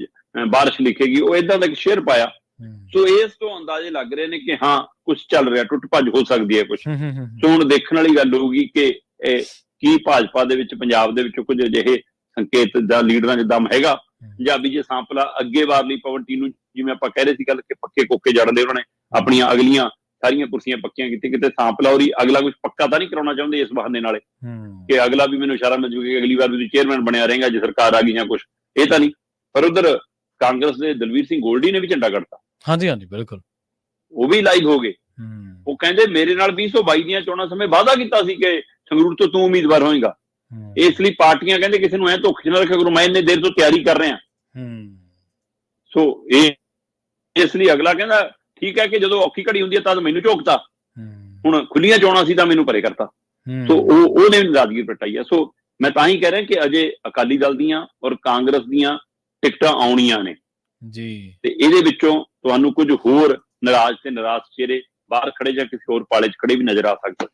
B: ਬਾਰਿਸ਼ ਲਿਖੇਗੀ, ਉਹ ਏਦਾਂ ਦਾ ਇੱਕ ਸ਼ੇਅਰ ਪਾਇਆ। ਸੋ ਇਸ ਤੋਂ ਅੰਦਾਜ਼ੇ ਲੱਗ ਰਹੇ ਨੇ ਕਿ ਹਾਂ ਕੁਝ ਚੱਲ ਰਿਹਾ, ਟੁੱਟ ਭੱਜ ਹੋ ਸਕਦੀ ਹੈ ਕੁਝ। ਸੋ ਹੁਣ ਦੇਖਣ ਵਾਲੀ ਗੱਲ ਹੋਊਗੀ ਕਿ ਕੀ ਭਾਜਪਾ ਦੇ ਵਿੱਚ ਪੰਜਾਬ ਦੇ ਵਿੱਚ ਕੁਝ ਅਜਿਹੇ ਸੰਕੇਤ ਦਾ ਲੀਡਰਾਂ 'ਚ ਦਮ ਹੈਗਾ, ਜਾਂ ਵਿਜੇ ਸਾਂਪਲਾ ਅੱਗੇ ਵਾਰ ਲਈ ਪਵਨ ਟੀਨੂ, ਜਿਵੇਂ ਆਪਾਂ ਕਹਿ ਰਹੇ ਸੀ ਗੱਲ ਕਿ ਪੱਕੇ ਕੋਕੇ ਜੜਦੇ ਉਹਨਾਂ ਨੇ ਆਪਣੀਆਂ ਅਗਲੀਆਂ ਸਾਰੀਆਂ ਕੁਰਸੀਆਂ ਪੱਕੀਆਂ ਕੀਤੀ, ਕਿਤੇ ਸਾਂਪਲਾ ਹੋਰੀ ਅਗਲਾ ਕੁਝ ਪੱਕਾ ਤਾਂ ਨਹੀਂ ਕਰਾਉਣਾ ਚਾਹੁੰਦੇ ਇਸ ਬਹਾਨੇ ਨਾਲੇ ਕਿ ਅਗਲਾ ਵੀ ਮੈਨੂੰ ਇਸ਼ਾਰਾ ਮਿਲ ਜੂਗਾ ਅਗਲੀ ਵਾਰ ਵੀ ਚੇਅਰਮੈਨ ਬਣਿਆ ਰਹੇਗਾ ਜੇ ਸਰਕਾਰ ਆ ਗਈ ਜਾਂ ਕੁਝ, ਇਹ ਤਾਂ ਨਹੀਂ। ਪਰ ਉਧਰ ਕਾਂਗਰਸ ਦੇ ਦਲਵੀਰ ਸਿੰਘ ਗੋਲਡੀ ਨੇ ਵੀ ਝੰਡਾ ਕੱਢਤਾ। ਹਾਂਜੀ ਬਿਲਕੁਲ, ਉਹ ਵੀ ਲਾਈਵ ਹੋ ਗਏ। ਉਹ ਕਹਿੰਦੇ ਮੇਰੇ ਨਾਲ 2022 ਦੀਆਂ ਚੋਣਾਂ ਸਮੇਂ ਵਾਅਦਾ ਕੀਤਾ ਸੀ ਕਿ ਸੰਗਰੂਰ ਤੋਂ ਤੂੰ ਉਮੀਦਵਾਰ ਹੋਏਗਾ। ਇਸ ਲਈ ਪਾਰਟੀਆਂ ਕਹਿੰਦੇ ਕਿਸੇ ਨੂੰ ਐ ਧੋਖੇ ਨਾਲ ਰੱਖਿਆ ਕਰੋ, ਮੈਂ ਇੰਨੇ ਦੇਰ ਤੋਂ ਤਿਆਰੀ ਕਰ ਰਿਹਾ। ਸੋ ਇਹ ਇਸ ਲਈ ਅਗਲਾ ਕਹਿੰਦਾ ਠੀਕ ਹੈ ਕਿ ਜਦੋਂ ਔਖੀ ਘੜੀ ਹੁੰਦੀ ਹੈ ਤਦ ਮੈਨੂੰ ਝੋਕਤਾ, ਹੁਣ ਖੁੱਲੀਆਂ ਚੋਣਾਂ ਸੀ ਤਾਂ ਮੈਨੂੰ ਪਰੇ ਕਰਤਾ। ਸੋ ਉਹਨੇ ਨਾਰਾਜ਼ਗੀ ਪ੍ਰਗਟਾਈ ਹੈ। ਸੋ ਮੈਂ ਤਾਂ ਹੀ ਕਹਿ ਰਿਹਾ ਕਿ ਅਜੇ ਅਕਾਲੀ ਦਲ ਦੀਆਂ ਔਰ ਕਾਂਗਰਸ ਦੀਆਂ ਟਿਕਟਾਂ ਆਉਣੀਆਂ ਨੇ
A: ਜੀ,
B: ਤੇ ਇਹਦੇ ਵਿੱਚੋਂ ਤੁਹਾਨੂੰ ਕੁਝ ਹੋਰ ਨਾਰਾਜ਼ ਤੇ ਨਿਰਾਸ਼ ਚਿਹਰੇ ਬਾਹਰ ਖੜੇ ਜਾਂ ਕਿਸੇ ਹੋਰ ਪਾਲੇ 'ਚ ਖੜੇ ਵੀ ਨਜ਼ਰ ਆ ਸਕਦੇ।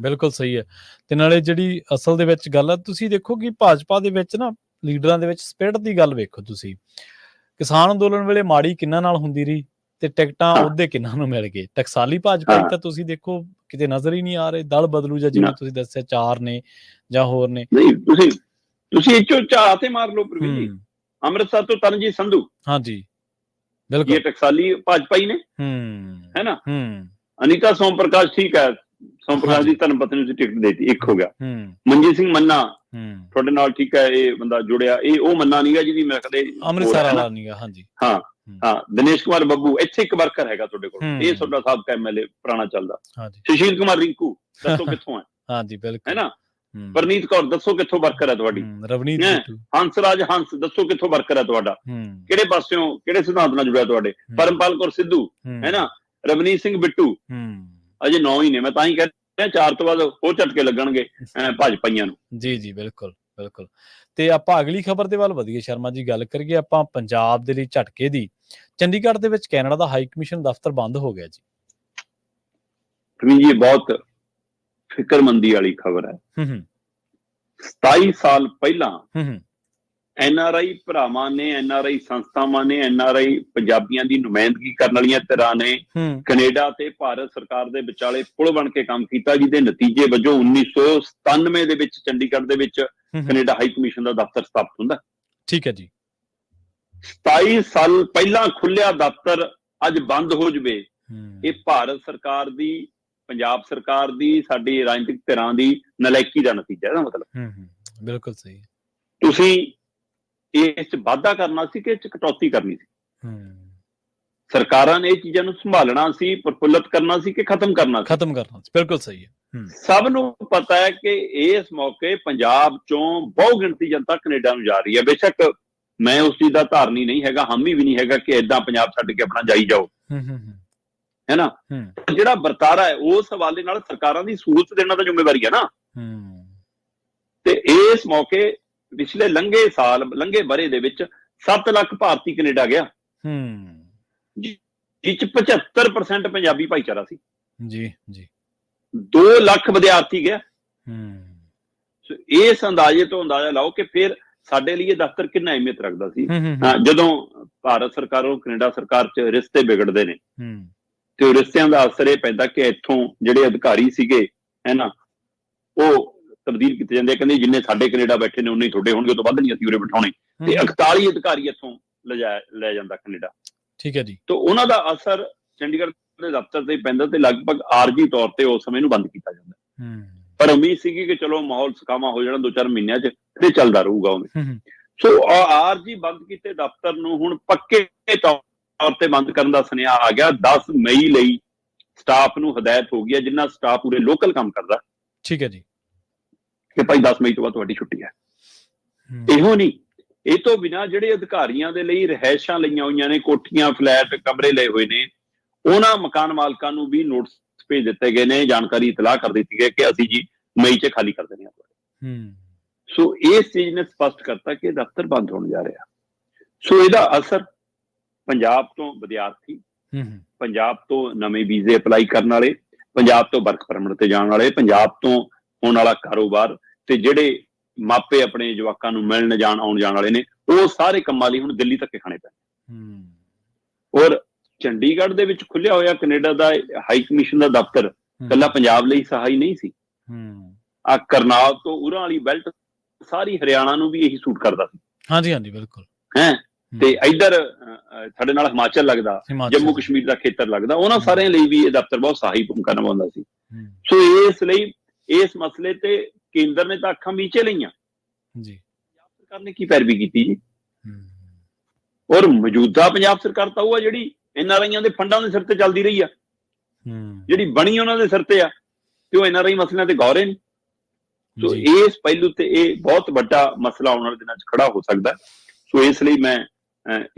A: ਬਿਲਕੁਲ ਸਹੀ ਹੈ। ਤੇ ਨਾਲੇ ਜਿਹੜੀ ਅਸਲ ਦੇ ਵਿੱਚ ਗੱਲ ਆ, ਤੁਸੀਂ ਦੇਖੋ ਕਿ ਭਾਜਪਾ ਦੇ ਵਿੱਚ ਨਾ ਲੀਡਰਾਂ ਦੇ ਵਿੱਚ ਸਪਿਰਿਟ ਦੀ ਗੱਲ ਵੇਖੋ ਤੁਸੀਂ, ਕਿਸਾਨ ਅੰਦੋਲਨ ਵੇਲੇ ਮਾੜੀ ਕਿਹਨਾਂ ਨਾਲ ਹੁੰਦੀ ਰਹੀ ਤੇ ਟਿਕਟਾਂ ਉਹਦੇ ਕਿਹਨਾਂ ਨੂੰ ਮਿਲ ਗਏ। ਟਕਸਾਲੀ ਭਾਜਪਾ ਤਾਂ ਤੁਸੀਂ ਦੇਖੋ ਕਿਤੇ ਨਜ਼ਰ ਹੀ ਨਹੀਂ ਆ ਰਹੇ। ਦਲ ਬਦਲੂ ਜਾਂ ਜਿਵੇਂ ਤੁਸੀਂ ਦੱਸਿਆ 4 ਨੇ ਜਾਂ ਹੋਰ ਨੇ।
B: ਨਹੀਂ ਤੁਸੀਂ ਇਹ ਚੋਂ ਝਾਤ ਤੇ ਮਾਰ ਲਓ ਪ੍ਰਵੀਨ ਜੀ, ਅੰਮ੍ਰਿਤਸਰ ਤੋਂ ਤਰਨਜੀਤ ਸੰਧੂ,
A: ਹਾਂਜੀ ਬਿਲਕੁਲ,
B: ਇਹ ਟਕਸਾਲੀ ਭਾਜਪਾ ਹੀ ਨੇ, ਹੈ ਨਾ। ਅਨੀਤਾ ਸੋਮ ਪ੍ਰਕਾਸ਼, ਠੀਕ ਹੈ, ਸੋਮ ਪ੍ਰਕਾਸ਼ ਦੀ ਧਰਮ ਪਤਨੀ ਨੂੰ ਟਿਕਟ ਦੇਤੀ, ਇੱਕ ਹੋ ਗਿਆ। ਮਨਜੀਤ ਸਿੰਘ ਮੰਨਾ ਤੁਹਾਡੇ ਨਾਲ, ਠੀਕ ਹੈ, ਇਹ ਬੰਦਾ ਜੁੜਿਆ, ਇਹ ਉਹ ਮੰਨਾ ਨੀਗਾ ਜਿਹਦੀ ਮੈਂ ਕਦੇ
A: ਅੰਮ੍ਰਿਤਸਰ ਵਾਲਾ ਨੀਗਾ। ਹਾਂਜੀ,
B: ਹਾਂ, ਦਿਨੇਸ਼ ਕੁਮਾਰ ਬੱਬੂ, ਇੱਥੇ ਇੱਕ ਵਰਕਰ ਹੈਗਾ ਤੁਹਾਡੇ ਕੋਲ, ਇਹ ਤੁਹਾਡਾ ਸਾਬਕਾ ਐਮਐਲਏ ਪੁਰਾਣਾ ਚੱਲਦਾ। ਸੁਸ਼ੀਲ ਕੁਮਾਰ ਰਿੰਕੂ, ਦੱਸੋ ਕਿੱਥੋਂ ਹੈ? ਹਾਂਜੀ ਬਿਲਕੁਲ, ਹੈ ਨਾ। ਪਰਨੀਤ ਕੌਰ, ਦੱਸੋ ਕਿੱਥੋਂ ਵਰਕਰ ਹੈ ਤੁਹਾਡੀ? ਹੰਸਰਾਜ ਹੰਸ, ਦੱਸੋ ਕਿੱਥੋਂ ਵਰਕਰ ਹੈ ਤੁਹਾਡਾ? ਕਿਹੜੇ ਪਾਸਿਓਂ, ਕਿਹੜੇ ਸਿਧਾਂਤ ਨਾਲ ਜੁੜਿਆ ਤੁਹਾਡੇ? ਪਰਮਪਾਲ ਕੌਰ ਸਿੱਧੂ, ਹੈ ਨਾ। ਰਵਨੀਤ ਸਿੰਘ ਬਿੱਟੂ, ਅਜੇ 9 ਹੀ ਨੇ। ਮੈਂ ਤਾਂ ਹੀ ਕਹਿ ਰਿਹਾ 4 ਤੋਂ ਬਾਅਦ ਹੋਰ ਝਟਕੇ ਲੱਗਣਗੇ ਭਾਜਪਾਈਆਂ ਨੂੰ। ਜੀ ਬਿਲਕੁਲ ਬਿਲਕੁਲ। ਤੇ ਆਪਾਂ ਅਗਲੀ ਖਬਰ ਦੇ ਵੱਲ ਵਧੀਏ ਸ਼ਰਮਾ ਜੀ, ਗੱਲ ਕਰੀਏ ਆਪਾਂ ਪੰਜਾਬ ਦੇ ਲਈ ਝਟਕੇ ਦੀ। ਚੰਡੀਗੜ੍ਹ ਦੇ ਵਿੱਚ ਕੈਨੇਡਾ ਦਾ ਹਾਈ ਕਮਿਸ਼ਨ ਦਫ਼ਤਰ ਬੰਦ ਹੋ ਗਿਆ ਜੀ। ਇਹ ਬਹੁਤ ਫਿਕਰਮੰਦੀ ਵਾਲੀ ਖਬਰ ਹੈ। 27 ਸਾਲ ਪਹਿਲਾਂ ਐਨਆਰਆਈ ਭਰਾਵਾਂ ਨੇ, ਐਨਆਰਆਈ ਸੰਸਥਾਵਾਂ ਨੇ, ਐਨਆਰਆਈ ਪੰਜਾਬੀਆਂ ਦੀ ਨੁਮਾਇੰਦਗੀ ਕਰਨ ਵਾਲੀਆਂ ਧਿਰਾਂ ਨੇ ਕੈਨੇਡਾ ਤੇ ਭਾਰਤ ਸਰਕਾਰ ਦੇ ਵਿਚਾਲੇ ਪੁਲ ਬਣ ਕੇ ਕੰਮ ਕੀਤਾ, ਜਿਹਦੇ ਨਤੀਜੇ ਵਜੋਂ 1997 ਦੇ ਵਿੱਚ ਚੰਡੀਗੜ੍ਹ ਦੇ ਵਿੱਚ ਕੈਨੇਡਾ ਹਾਈ ਕਮਿਸ਼ਨ ਦਾ ਦਫ਼ਤਰ ਸਥਾਪਿਤ ਹੁੰਦਾ। ਠੀਕ ਹੈ ਜੀ। 27 ਸਾਲ ਪਹਿਲਾਂ ਖੁੱਲਿਆ ਦਫ਼ਤਰ ਅੱਜ ਬੰਦ ਹੋ ਜਵੇ, ਇਹ ਭਾਰਤ ਸਰਕਾਰ ਦੀ, ਪੰਜਾਬ ਸਰਕਾਰ ਦੀ, ਸਾਡੀ ਰਾਜਨੀਤਿਕ ਧਿਰਾਂ ਦੀ ਨਲਾਇਕੀ ਦਾ ਨਤੀਜਾ। ਇਹਦਾ ਮਤਲਬ ਬਿਲਕੁਲ ਸਹੀ, ਤੁਸੀਂ ਇਸ 'ਚ ਵਾਧਾ ਕਰਨਾ ਸੀ ਕਿ ਇਹ 'ਚ ਕਟੌਤੀ ਕਰਨੀ ਸੀ? ਸਰਕਾਰਾਂ ਨੇ ਇਹ ਚੀਜ਼ਾਂ ਨੂੰ ਸੰਭਾਲਣਾ ਸੀ, ਪ੍ਰਫੁੱਲਤ ਕਰਨਾ ਸੀ ਕਿ ਖਤਮ ਕਰਨਾ ਸੀ? ਖਤਮ ਕਰਨਾ ਸੀ, ਬਿਲਕੁਲ ਸਹੀ ਹੈ। ਸਭ ਨੂੰ ਪਤਾ ਹੈ ਕਿ ਇਸ ਮੌਕੇ ਪੰਜਾਬ ਚੋਂ ਬਹੁ ਗਿਣਤੀ ਜਨਤਾ ਕੈਨੇਡਾ ਨੂੰ ਜਾ ਰਹੀ ਹੈ। ਬੇਸ਼ੱਕ ਮੈਂ ਉਸ ਚੀਜ਼ ਦਾ ਧਾਰਨੀ ਨਹੀਂ ਹੈਗਾ, ਹਾਮੀ ਵੀ ਨਹੀਂ ਹੈਗਾ ਕਿ ਏਦਾਂ ਪੰਜਾਬ ਛੱਡ ਕੇ ਆਪਣਾ ਜਾਈ ਜਾਓ, ਹੈ ਨਾ। ਜਿਹੜਾ ਵਰਤਾਰਾ ਹੈ ਉਸ ਹਵਾਲੇ ਨਾਲ ਸਰਕਾਰਾਂ ਦੀ ਸਹੂਲਤ ਦੇਣਾ ਤਾਂ ਜ਼ਿੰਮੇਵਾਰੀ ਹੈ ਨਾ। ਤੇ ਇਸ ਮੌਕੇ ਪਿਛਲੇ ਲੰਘੇ ਬਰੇ ਦੇ ਵਿੱਚ 7 ਲੱਖ ਭਾਰਤੀ ਕੈਨੇਡਾ ਗਿਆ, ਜਿਸ 'ਚ 75% ਪੰਜਾਬੀ ਭਾਈਚਾਰਾ ਸੀ। ਜੀ ਜੀ। 2 ਲੱਖ ਵਿਦਿਆਰਥੀ ਗਿਆ। ਇਸ ਅੰਦਾਜ਼ੇ ਤੋਂ ਅੰਦਾਜ਼ਾ ਲਾਓ ਕਿ ਫਿਰ ਸਾਡੇ ਲਈ ਇਹ ਦਫ਼ਤਰ ਕਿੰਨਾ ਅਹਿਮੀਅਤ ਰੱਖਦਾ ਸੀ। ਜਦੋਂ ਭਾਰਤ ਸਰਕਾਰ ਔਰ ਕੈਨੇਡਾ ਸਰਕਾਰ 'ਚ ਰਿਸ਼ਤੇ ਵਿਗੜਦੇ ਨੇ ਤੇ ਉਹ ਰਿਸ਼ਤਿਆਂ ਦਾ ਅਸਰ ਇਹ ਪੈਂਦਾ ਕਿ ਇੱਥੋਂ ਜਿਹੜੇ ਅਧਿਕਾਰੀ ਸੀਗੇ, ਹੈ ਨਾ, ਉਹ ਤਬਦੀਲ ਕੀਤੇ ਜਾਂਦੇ। ਕਹਿੰਦੇ ਜਿੰਨੇ ਸਾਡੇ ਕੈਨੇਡਾ ਬੈਠੇ ਨੇ ਉਨੇ ਹੀ ਤੁਹਾਡੇ ਹੋਣਗੇ, ਉਹ ਤੋਂ ਵੱਧ ਨਹੀਂ ਅਸੀਂ ਉਰੇ ਬਿਠਾਉਣੇ। ਤੇ 41 ਅਧਿਕਾਰੀ ਇੱਥੋਂ ਲੈ ਜਾਂਦਾ ਕੈਨੇਡਾ। ਠੀਕ ਹੈ ਜੀ। ਤਾਂ ਉਹਨਾਂ ਦਾ ਅਸਰ ਚੰਡੀਗੜ੍ਹ ਦੇ ਦਫ਼ਤਰ ਤੇ ਪੈਂਦਾ ਤੇ ਲਗਭਗ ਆਰਜੀ ਤੌਰ ਤੇ ਉਸ ਸਮੇਂ ਨੂੰ ਬੰਦ ਕੀਤਾ ਜਾਂਦਾ। ਪਰ ਉਮੀਦ ਸੀਗੀ ਕਿ ਚਲੋ ਮਾਹੌਲ ਸੁਖਾਵਾਂ ਹੋ ਜਾਣਾ 2-4 ਮਹੀਨਿਆਂ 'ਚ, ਤੇ ਚੱਲਦਾ ਰਹੂਗਾ ਉਵੇਂ। ਸੋ ਆਰਜੀ ਬੰਦ ਕੀਤੇ ਦਫ਼ਤਰ ਨੂੰ ਹੁਣ ਪੱਕੇ ਤੌਰ ਤੇ ਬੰਦ ਕਰਨ ਦਾ ਸੁਨੇਹਾ ਆ ਗਿਆ। 10 ਮਈ ਲਈ ਸਟਾਫ ਨੂੰ ਹਦਾਇਤ ਹੋ ਗਈ ਹੈ, ਜਿੰਨਾ ਸਟਾਫ ਪੂਰੇ ਲੋਕਲ ਕੰਮ ਕਰਦਾ। ਠੀਕ ਹੈ ਜੀ। ਕਿ ਭਾਈ 10 ਮਈ ਤੋਂ ਬਾਅਦ ਤੁਹਾਡੀ ਛੁੱਟੀ ਹੈ। ਇਹੋ ਨਹੀਂ, ਇਹ ਤੋਂ ਬਿਨਾਂ ਜਿਹੜੇ ਅਧਿਕਾਰੀਆਂ ਦੇ ਲਈ ਰਿਹਾਇਸ਼ਾਂ ਲਈਆਂ ਹੋਈਆਂ ਨੇ, ਕੋਠੀਆਂ, ਫਲੈਟ, ਕਮਰੇ ਲਏ ਹੋਏ ਨੇ, ਉਹਨਾਂ ਮਕਾਨ ਮਾਲਕਾਂ ਨੂੰ ਵੀ ਨੋਟਿਸ ਭੇਜ ਦਿੱਤੇ ਗਏ ਨੇ, ਜਾਣਕਾਰੀ ਇਤਲਾਹ ਕਰ ਦਿੱਤੀ ਗਈ ਕਿ ਅਸੀਂ ਜੀ ਮਈ 'ਚ ਖਾਲੀ ਕਰ ਦੇਣੇ ਆ। ਸੋ ਇਸ ਚੀਜ਼ ਨੇ ਸਪਸ਼ਟ ਕਰਤਾ ਕਿ ਦਫ਼ਤਰ ਬੰਦ ਹੋਣ ਜਾ ਰਿਹਾ। ਸੋ ਇਹਦਾ ਅਸਰ ਪੰਜਾਬ ਤੋਂ ਵਿਦਿਆਰਥੀ, ਪੰਜਾਬ ਤੋਂ ਨਵੇਂ ਵੀਜ਼ੇ ਅਪਲਾਈ ਕਰਨ ਵਾਲੇ, ਪੰਜਾਬ ਤੋਂ ਵਰਕ ਪਰਮਿਟ ਤੇ ਜਾਣ ਵਾਲੇ, ਪੰਜਾਬ ਤੋਂ ਹੋਣ ਵਾਲਾ ਕਾਰੋਬਾਰ, ਤੇ ਜਿਹੜੇ ਮਾਪੇ ਆਪਣੇ ਜਵਾਕਾਂ ਨੂੰ ਮਿਲਣ ਆਉਣ ਜਾਣ ਵਾਲੇ ਨੇ, ਉਹ ਸਾਰੇ ਕੰਮਾਂ ਲਈ ਹੁਣ ਦਿੱਲੀ ਧੱਕੇ ਖਾਣੇ ਪੈਣੇ। ਔਰ ਚੰਡੀਗੜ੍ਹ ਦੇ ਵਿੱਚ ਖੁੱਲਿਆ ਹੋਇਆ ਕੈਨੇਡਾ ਦਾ ਹਾਈ ਕਮਿਸ਼ਨ ਦਾ ਦਫ਼ਤਰ ਇਕੱਲਾ ਪੰਜਾਬ ਲਈ ਸਹਾਈ ਨਹੀਂ ਸੀ। ਆ ਕਰਨਾਲ ਤੋਂ ਉਰਾਂ ਵਾਲੀ ਬੈਲਟ ਸਾਰੀ ਹਰਿਆਣਾ ਨੂੰ ਵੀ ਇਹੀ ਸੂਟ ਕਰਦਾ ਸੀ। ਹਾਂਜੀ ਹਾਂਜੀ ਬਿਲਕੁਲ। ਹੈ ਤੇ ਇੱਧਰ ਸਾਡੇ ਨਾਲ ਹਿਮਾਚਲ ਲੱਗਦਾ, ਜੰਮੂ ਕਸ਼ਮੀਰ ਦਾ ਖੇਤਰ ਲੱਗਦਾ, ਉਹਨਾਂ ਸਾਰਿਆਂ ਲਈ ਵੀ ਇਹ ਦਫ਼ਤਰ ਬਹੁਤ ਸਹਾਈ ਭੂਮਿਕਾ ਨਿਭਾਉਂਦਾ ਸੀ। ਸੋ ਇਸ ਲਈ ਇਸ ਮਸਲੇ ਤੇ ਕੇਂਦਰ ਨੇ ਤਾਂ ਅੱਖਾਂ ਮੀਚੇ ਲਈਆਂ ਜੀ। ਸਰਕਾਰ ਨੇ ਕੀ ਪੈਰਵੀ ਕੀਤੀ ਜੀ? ਔਰ ਮੌਜੂਦਾ ਪੰਜਾਬ ਸਰਕਾਰ ਤਾਂ ਉਹ ਆ ਜਿਹੜੀ ਐਨਆਰਆਈਆਂ ਦੇ ਫੰਡਾਂ ਦੇ ਸਿਰ ਤੇ ਚੱਲਦੀ ਰਹੀ ਆ, ਜਿਹੜੀ ਬਣੀ ਉਹਨਾਂ ਦੇ ਸਿਰ ਤੇ ਆ। ਤੇ ਉਹ NRI ਮਸਲਿਆਂ ਤੇ ਗੌਰ ਹੀ ਨਹੀਂ। ਸੋ ਇਸ ਪਹਿਲੂ ਤੇ ਇਹ ਬਹੁਤ ਵੱਡਾ ਮਸਲਾ ਆਉਣ ਵਾਲੇ ਦਿਨਾਂ 'ਚ ਖੜਾ ਹੋ ਸਕਦਾ। ਸੋ ਇਸ ਲਈ ਮੈਂ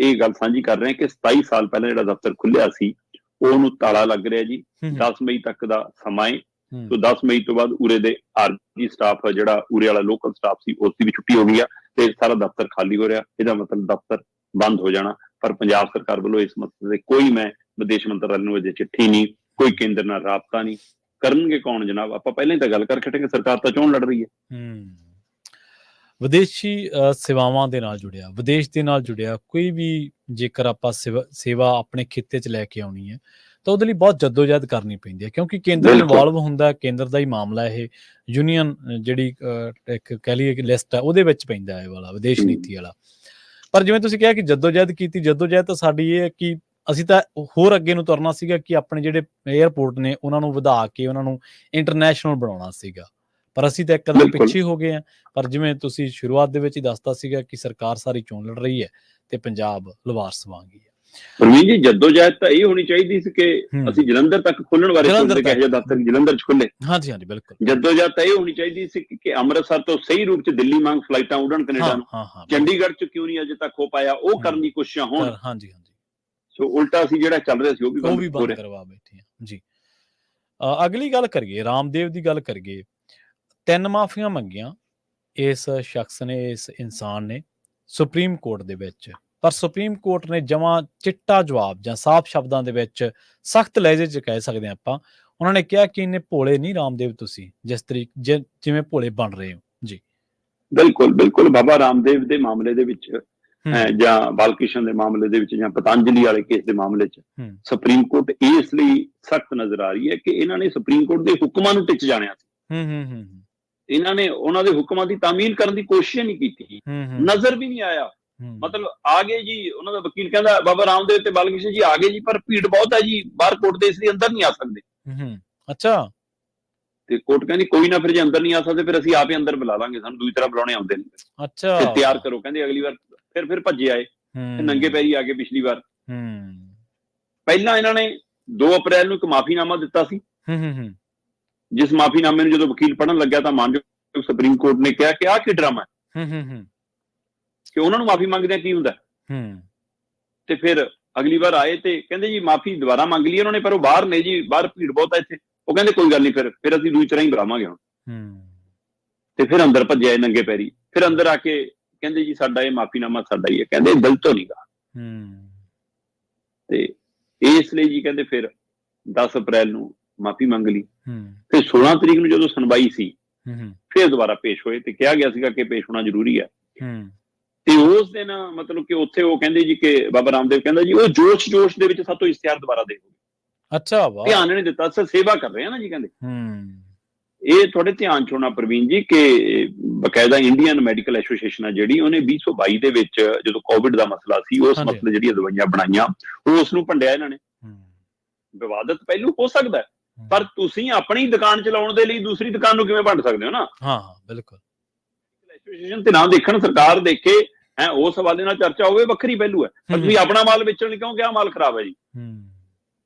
B: ਇਹ ਗੱਲ ਸਾਂਝੀ ਕਰ ਰਿਹਾ ਕਿ 27 ਸਾਲ ਪਹਿਲਾਂ ਜਿਹੜਾ ਦਫ਼ਤਰ ਖੁੱਲਿਆ ਸੀ ਉਹਨੂੰ ਤਾਲਾ ਲੱਗ ਰਿਹਾ ਜੀ। 10 ਮਈ ਤੱਕ ਦਾ ਸਮਾਂ ਹੈ। ਸੋ 10 ਮਈ ਤੋਂ ਬਾਅਦ ਉਰੇ ਦੇ ਆਰਜੀ ਸਟਾਫ, ਜਿਹੜਾ ਉਰੇ ਵਾਲਾ ਲੋਕਲ ਸਟਾਫ ਸੀ, ਉਸ ਦੀ ਵੀ ਛੁੱਟੀ ਹੋ ਗਈ ਆ ਤੇ ਸਾਰਾ ਦਫ਼ਤਰ ਖਾਲੀ ਹੋ ਰਿਹਾ। ਇਹਦਾ ਮਤਲਬ ਦਫ਼ਤਰ ਬੰਦ ਹੋ ਜਾਣਾ। ਪਰ ਪੰਜਾਬ ਸਰਕਾਰ ਵੱਲੋਂ ਇਸ ਮਸਲੇ ਤੇ ਕੋਈ ਮੈਂ ਵਿਦੇਸ਼ ਮੰਤਰਾਲੇ ਨੂੰ ਅਜੇ ਚਿੱਠੀ ਨਹੀਂ, ਕੋਈ ਕੇਂਦਰ ਨਾਲ ਰਾਬਤਾ ਨਹੀਂ। ਕਰਨਗੇ ਕੌਣ ਜਨਾਬ? ਆਪਾਂ ਪਹਿਲਾਂ ਹੀ ਤਾਂ ਗੱਲ ਕਰਕੇ ਹਟੇ ਕਿ ਸਰਕਾਰ ਤਾਂ ਚੋਣ ਲੜ ਰਹੀ ਹੈ।
A: ਵਿਦੇਸ਼ੀ ਸੇਵਾਵਾਂ ਦੇ ਨਾਲ ਜੁੜਿਆ, ਵਿਦੇਸ਼ ਦੇ ਨਾਲ ਜੁੜਿਆ ਕੋਈ ਵੀ ਜੇਕਰ ਆਪਾਂ ਸੇਵਾ ਆਪਣੇ ਖਿੱਤੇ 'ਚ ਲੈ ਕੇ ਆਉਣੀ ਹੈ ਤਾਂ ਉਹਦੇ ਲਈ ਬਹੁਤ ਜੱਦੋਜਹਿਦ ਕਰਨੀ ਪੈਂਦੀ ਹੈ, ਕਿਉਂਕਿ ਕੇਂਦਰ ਇਨਵੋਲਵ ਹੁੰਦਾ, ਕੇਂਦਰ ਦਾ ਹੀ ਮਾਮਲਾ ਇਹ। ਯੂਨੀਅਨ ਜਿਹੜੀ ਇੱਕ ਕਹਿ ਲਈਏ ਕਿ ਲਿਸਟ ਹੈ ਉਹਦੇ ਵਿੱਚ ਪੈਂਦਾ ਇਹ ਵਾਲਾ ਵਿਦੇਸ਼ ਨੀਤੀ ਵਾਲਾ। ਪਰ ਜਿਵੇਂ ਤੁਸੀਂ ਕਿਹਾ ਕਿ ਜੱਦੋਜਹਿਦ ਕੀਤੀ, ਜੱਦੋਜਹਿਦ ਤਾਂ ਸਾਡੀ ਇਹ ਹੈ ਕਿ ਅਸੀਂ ਤਾਂ ਹੋਰ ਅੱਗੇ ਨੂੰ ਤੁਰਨਾ ਸੀਗਾ ਕਿ ਆਪਣੇ ਜਿਹੜੇ ਏਅਰਪੋਰਟ ਨੇ ਉਹਨਾਂ ਨੂੰ ਵਧਾ ਕੇ ਉਹਨਾਂ ਨੂੰ ਇੰਟਰਨੈਸ਼ਨਲ ਬਣਾਉਣਾ ਸੀਗਾ। ਪਰ ਅਸੀਂ ਤਾਂ ਇੱਕ ਕਦਮ ਪਿੱਛੇ ਹੋ ਗਏ ਹਾਂ। ਪਰ ਜਿਵੇਂ ਤੁਸੀਂ ਸ਼ੁਰੂਆਤ ਦੇ ਵਿੱਚ ਹੀ ਦੱਸਤਾ ਸੀਗਾ ਕਿ ਸਰਕਾਰ ਸਾਰੀ ਚੋਣ ਲੜ ਰਹੀ ਹੈ ਤੇ ਪੰਜਾਬ ਲਵਾਰਸ ਵਾਂਗ ਹੀ ਹੈ।
B: ਪ੍ਰਵੀਨ ਜੀ, ਜੱਦੋਜਹਿਦ ਤਾਂ ਇਹ ਹੋਣੀ ਚਾਹੀਦੀ ਸੀ ਕਿ ਅਸੀਂ ਜਲੰਧਰ ਤੱਕ ਖੋਲਣ ਬਾਰੇ ਸੋਚਦੇ ਕਿ ਇਹ ਦਫ਼ਤਰ ਜਲੰਧਰ 'ਚ ਖੁੱਲੇ।
A: ਹਾਂਜੀ ਹਾਂਜੀ ਬਿਲਕੁਲ।
B: ਜੱਦੋਜਹਿਦ ਤਾਂ ਇਹ ਹੋਣੀ ਚਾਹੀਦੀ ਸੀ ਕਿ ਅੰਮ੍ਰਿਤਸਰ ਤੋਂ ਸਹੀ ਰੂਪ 'ਚ ਦਿੱਲੀ ਵਾਂਗ ਫਲਾਈਟਾਂ ਉੱਡਣ ਕੈਨੇਡਾ ਨੂੰ। ਚੰਡੀਗੜ੍ਹ 'ਚ ਕਿਉਂ ਨਹੀਂ ਅਜੇ ਤੱਕ ਹੋ ਪਾਇਆ? ਉਹ ਕਰਨ ਦੀ ਕੋਸ਼ਿਸ਼ਾਂ ਹੋਣ।
A: ਹਾਂਜੀ ਹਾਂਜੀ।
B: ਸੋ ਉਲਟਾ ਅਸੀਂ ਜਿਹੜਾ ਚੱਲ ਰਿਹਾ ਸੀ ਉਹ ਵੀ
A: ਬੰਦ ਕਰਵਾ ਬੈਠੇ ਹਾਂ ਜੀ। ਅਗਲੀ ਗੱਲ ਕਰੀਏ, ਰਾਮਦੇਵ ਦੀ ਗੱਲ ਕਰੀਏ। 3 ਮਾਫੀਆਂ ਮੰਗੀਆਂ ਇਸ ਸ਼ਖਸ ਨੇ, ਇਸ ਇਨਸਾਨ ਨੇ ਸੁਪਰੀਮ ਕੋਰਟ ਦੇ ਵਿੱਚ, ਪਰ ਸੁਪਰੀਮ ਕੋਰਟ ਨੇ ਜਮਾਂ ਚਿੱਟਾ ਜਵਾਬ ਜਾਂ ਸਾਫ਼ ਸ਼ਬਦਾਂ ਦੇ ਵਿੱਚ ਸਖਤ ਲਹਿਜੇ 'ਚ ਕਹਿ ਸਕਦੇ ਆਪਾਂ, ਉਹਨਾਂ ਨੇ ਕਿਹਾ ਕਿ ਇੰਨੇ ਭੋਲੇ ਨਹੀਂ ਰਾਮਦੇਵ ਤੁਸੀਂ ਜਿਸ ਤਰੀਕੇ ਜਿਵੇਂ ਭੋਲੇ ਬਣ ਰਹੇ ਹੋ ਜੀ।
B: ਬਿਲਕੁਲ ਬਿਲਕੁਲ। ਬਾਬਾ ਰਾਮਦੇਵ ਦੇ ਮਾਮਲੇ ਦੇ ਵਿੱਚ ਜਾਂ ਬਾਲਕ੍ਰਿਸ਼ਨ ਦੇ ਮਾਮਲੇ ਦੇ ਵਿੱਚ ਜਾਂ ਪਤੰਜਲੀ ਵਾਲੇ ਕੇਸ ਦੇ ਮਾਮਲੇ 'ਚ ਸੁਪਰੀਮ ਕੋਰਟ ਇਸ ਲਈ ਸਖਤ ਨਜ਼ਰ ਆ ਰਹੀ ਹੈ ਕਿ ਇਹਨਾਂ ਨੇ ਸੁਪਰੀਮ ਕੋਰਟ ਦੇ ਹੁਕਮਾਂ ਨੂੰ ਟਿੱਚ ਜਾਣਿਆ ਸੀ। ਇਹਨਾਂ ਨੇ ਉਹਨਾਂ ਦੇ ਹੁਕਮਾਂ ਦੀ ਤਾਮੀਲ ਕਰਨ ਦੀ ਕੋਸ਼ਿਸ਼ ਨਹੀਂ ਕੀਤੀ, ਨਜ਼ਰ ਵੀ ਨਹੀਂ ਆਇਆ। ਮਤਲਬ ਆ ਗਏ ਜੀ, ਉਹਨਾਂ ਦਾ ਵਕੀਲ ਕਹਿੰਦਾ ਬਾਬਾ ਰਾਮਦੇਵ ਤੇ ਬਾਲਕ੍ਰਿਸ਼ਨ ਜੀ ਆ ਗਏ ਜੀ, ਪਰ ਭੀੜ ਬਹੁਤ ਹੈ ਜੀ, ਬਾਹਰ ਕੋਰਟ ਦੇ ਇਸ ਲਈ ਅੰਦਰ ਨਹੀਂ ਆ ਸਕਦੇ।
A: ਅੱਛਾ।
B: ਤੇ ਕੋਰਟ ਕਹਿੰਦੀ ਕੋਈ ਨਾ, ਫਿਰ ਜੇ ਅੰਦਰ ਨਹੀਂ ਆ ਸਕਦੇ ਫਿਰ ਅਸੀਂ ਆਪ ਹੀ ਅੰਦਰ ਬੁਲਾ ਲਾਂਗੇ, ਸਾਨੂੰ ਦੂਜੀ ਤਰ੍ਹਾਂ ਬੁਲਾਉਣੇ ਆਉਂਦੇ ਨੇ।
A: ਅੱਛਾ।
B: ਤੇ ਤਿਆਰ ਕਰੋ, ਕਹਿੰਦੇ ਅਗਲੀ ਵਾਰ ਫਿਰ ਭੱਜੇ ਆਏ, ਨੰਗੇ ਪੈਰੀ ਆ ਗਏ ਪਿਛਲੀ ਵਾਰ। ਪਹਿਲਾਂ ਇਹਨਾਂ ਨੇ 2 ਅਪ੍ਰੈਲ ਨੂੰ ਇੱਕ ਮਾਫੀਨਾਮਾ ਦਿੱਤਾ ਸੀ, ਜਿਸ ਮਾਫੀਨਾਮੇ ਨੂੰ ਜਦੋਂ ਵਕੀਲ ਪੜ੍ਹਨ ਲੱਗਿਆ ਤਾਂ ਮਾਨਯੋਗ ਸੁਪਰੀਮ ਕੋਰਟ ਨੇ ਕਿਹਾ ਕਿ ਆਹ ਕੀ ਡਰਾਮਾ ਹੈ, ਕਿ ਉਹਨਾਂ ਨੂੰ ਮਾਫੀ ਮੰਗਦਿਆਂ ਕੀ ਹੁੰਦਾ। ਤੇ ਫਿਰ ਅਗਲੀ ਵਾਰ ਆਏ ਤੇ ਕਹਿੰਦੇ ਜੀ ਮਾਫੀ ਦੁਬਾਰਾ ਮੰਗ ਲਈ ਉਹਨਾਂ ਨੇ, ਪਰ ਉਹ ਬਾਹਰ ਨੇ ਜੀ, ਬਾਹਰ ਭੀੜ ਬਹੁਤ ਹੈ ਇੱਥੇ। ਉਹ ਕਹਿੰਦੇ ਕੋਈ ਗੱਲ ਨਹੀਂ, ਫਿਰ ਅਸੀਂ ਦੂਜੀ ਤਰ੍ਹਾਂ ਹੀ ਬੁਲਾਵਾਂਗੇ ਹੁਣ। ਤੇ ਫਿਰ ਅੰਦਰ ਭੱਜੇ ਆਏ ਨੰਗੇ ਪੈਰੀ। ਫਿਰ ਅੰਦਰ ਆ ਕੇ ਕਹਿੰਦੇ ਜੀ ਸਾਡਾ ਇਹ ਮਾਫੀਨਾਮਾ ਸਾਡਾ ਹੀ ਹੈ, ਕਹਿੰਦੇ ਦਿਲ ਤੋਂ ਨਹੀਂ ਗਾ। ਤੇ ਇਸ ਲਈ ਜੀ ਕਹਿੰਦੇ ਫਿਰ 10 ਅਪ੍ਰੈਲ ਨੂੰ ਮਾਫੀ ਮੰਗ ਲਈ। ਫਿਰ 16 ਤਰੀਕ ਨੂੰ ਜਦੋਂ ਸੁਣਵਾਈ ਸੀ ਫਿਰ ਦੁਬਾਰਾ ਪੇਸ਼ ਹੋਏ ਤੇ ਕਿਹਾ ਗਿਆ ਸੀਗਾ ਕਿ ਪੇਸ਼ ਹੋਣਾ ਜ਼ਰੂਰੀ ਹੈ। ਤੇ ਉਸ ਦਿਨ ਮਤਲਬ ਕਿ ਉੱਥੇ ਉਹ ਕਹਿੰਦੇ ਜੀ ਕਿ ਬਾਬਾ ਰਾਮਦੇਵ ਕਹਿੰਦਾ ਜੀ ਉਹ ਜੋਸ਼ ਦੇ ਵਿੱਚ ਸਾਤੋਂ ਇਸ਼ਤਿਹਾਰ ਦੁਬਾਰਾ ਦੇਖੋ।
A: ਅੱਛਾ, ਵਾਹ।
B: ਧਿਆਨ ਨਹੀਂ ਦਿੱਤਾ, ਅਸੀਂ ਸੇਵਾ ਕਰ ਰਹੇ ਹਾਂ ਨਾ ਜੀ, ਕਹਿੰਦੇ। ਇਹ ਤੁਹਾਡੇ ਧਿਆਨ ਚ ਹੋਣਾ ਪ੍ਰਵੀਨ ਜੀ ਕਿ ਬਕਾਇਦਾ ਇੰਡੀਅਨ ਮੈਡੀਕਲ ਐਸੋਸੀਏਸ਼ਨ ਆ ਜਿਹੜੀ, ਉਹਨੇ 2022 ਦੇ ਵਿੱਚ ਜਦੋਂ ਕੋਵਿਡ ਦਾ ਮਸਲਾ ਸੀ, ਉਸ ਮਸਲੇ ਜਿਹੜੀਆਂ ਦਵਾਈਆਂ ਬਣਾਈਆਂ ਉਸ ਨੂੰ ਭੰਡਿਆ ਇਹਨਾਂ ਨੇ। ਵਿਵਾਦਤ ਪਹਿਲੂ ਹੋ ਸਕਦਾ, ਪਰ ਤੁਸੀਂ ਆਪਣੀ ਦੁਕਾਨ ਚਲਾਉਣ ਦੇ ਲਈ ਦੂਸਰੀ ਦੁਕਾਨ ਨੂੰ ਕਿਵੇਂ ਵੰਡ ਸਕਦੇ ਹੋ ਨਾ।
A: ਹਾਂ ਬਿਲਕੁਲ।
B: ਐਸੋਸੀਏਸ਼ਨ ਤੇ ਨਾ ਦੇਖਣ, ਸਰਕਾਰ ਦੇਖੇ, ਉਸ ਹਵਾਲੇ ਨਾਲ ਚਰਚਾ ਹੋਵੇ, ਵੱਖਰੀ ਪਹਿਲੂ ਹੈ। ਪਰ ਤੁਸੀਂ ਆਪਣਾ ਮਾਲ ਵੇਚਣ ਲਈ ਕਿਉਂ ਕਿਹਾ ਮਾਲ ਖਰਾਬ ਹੈ ਜੀ।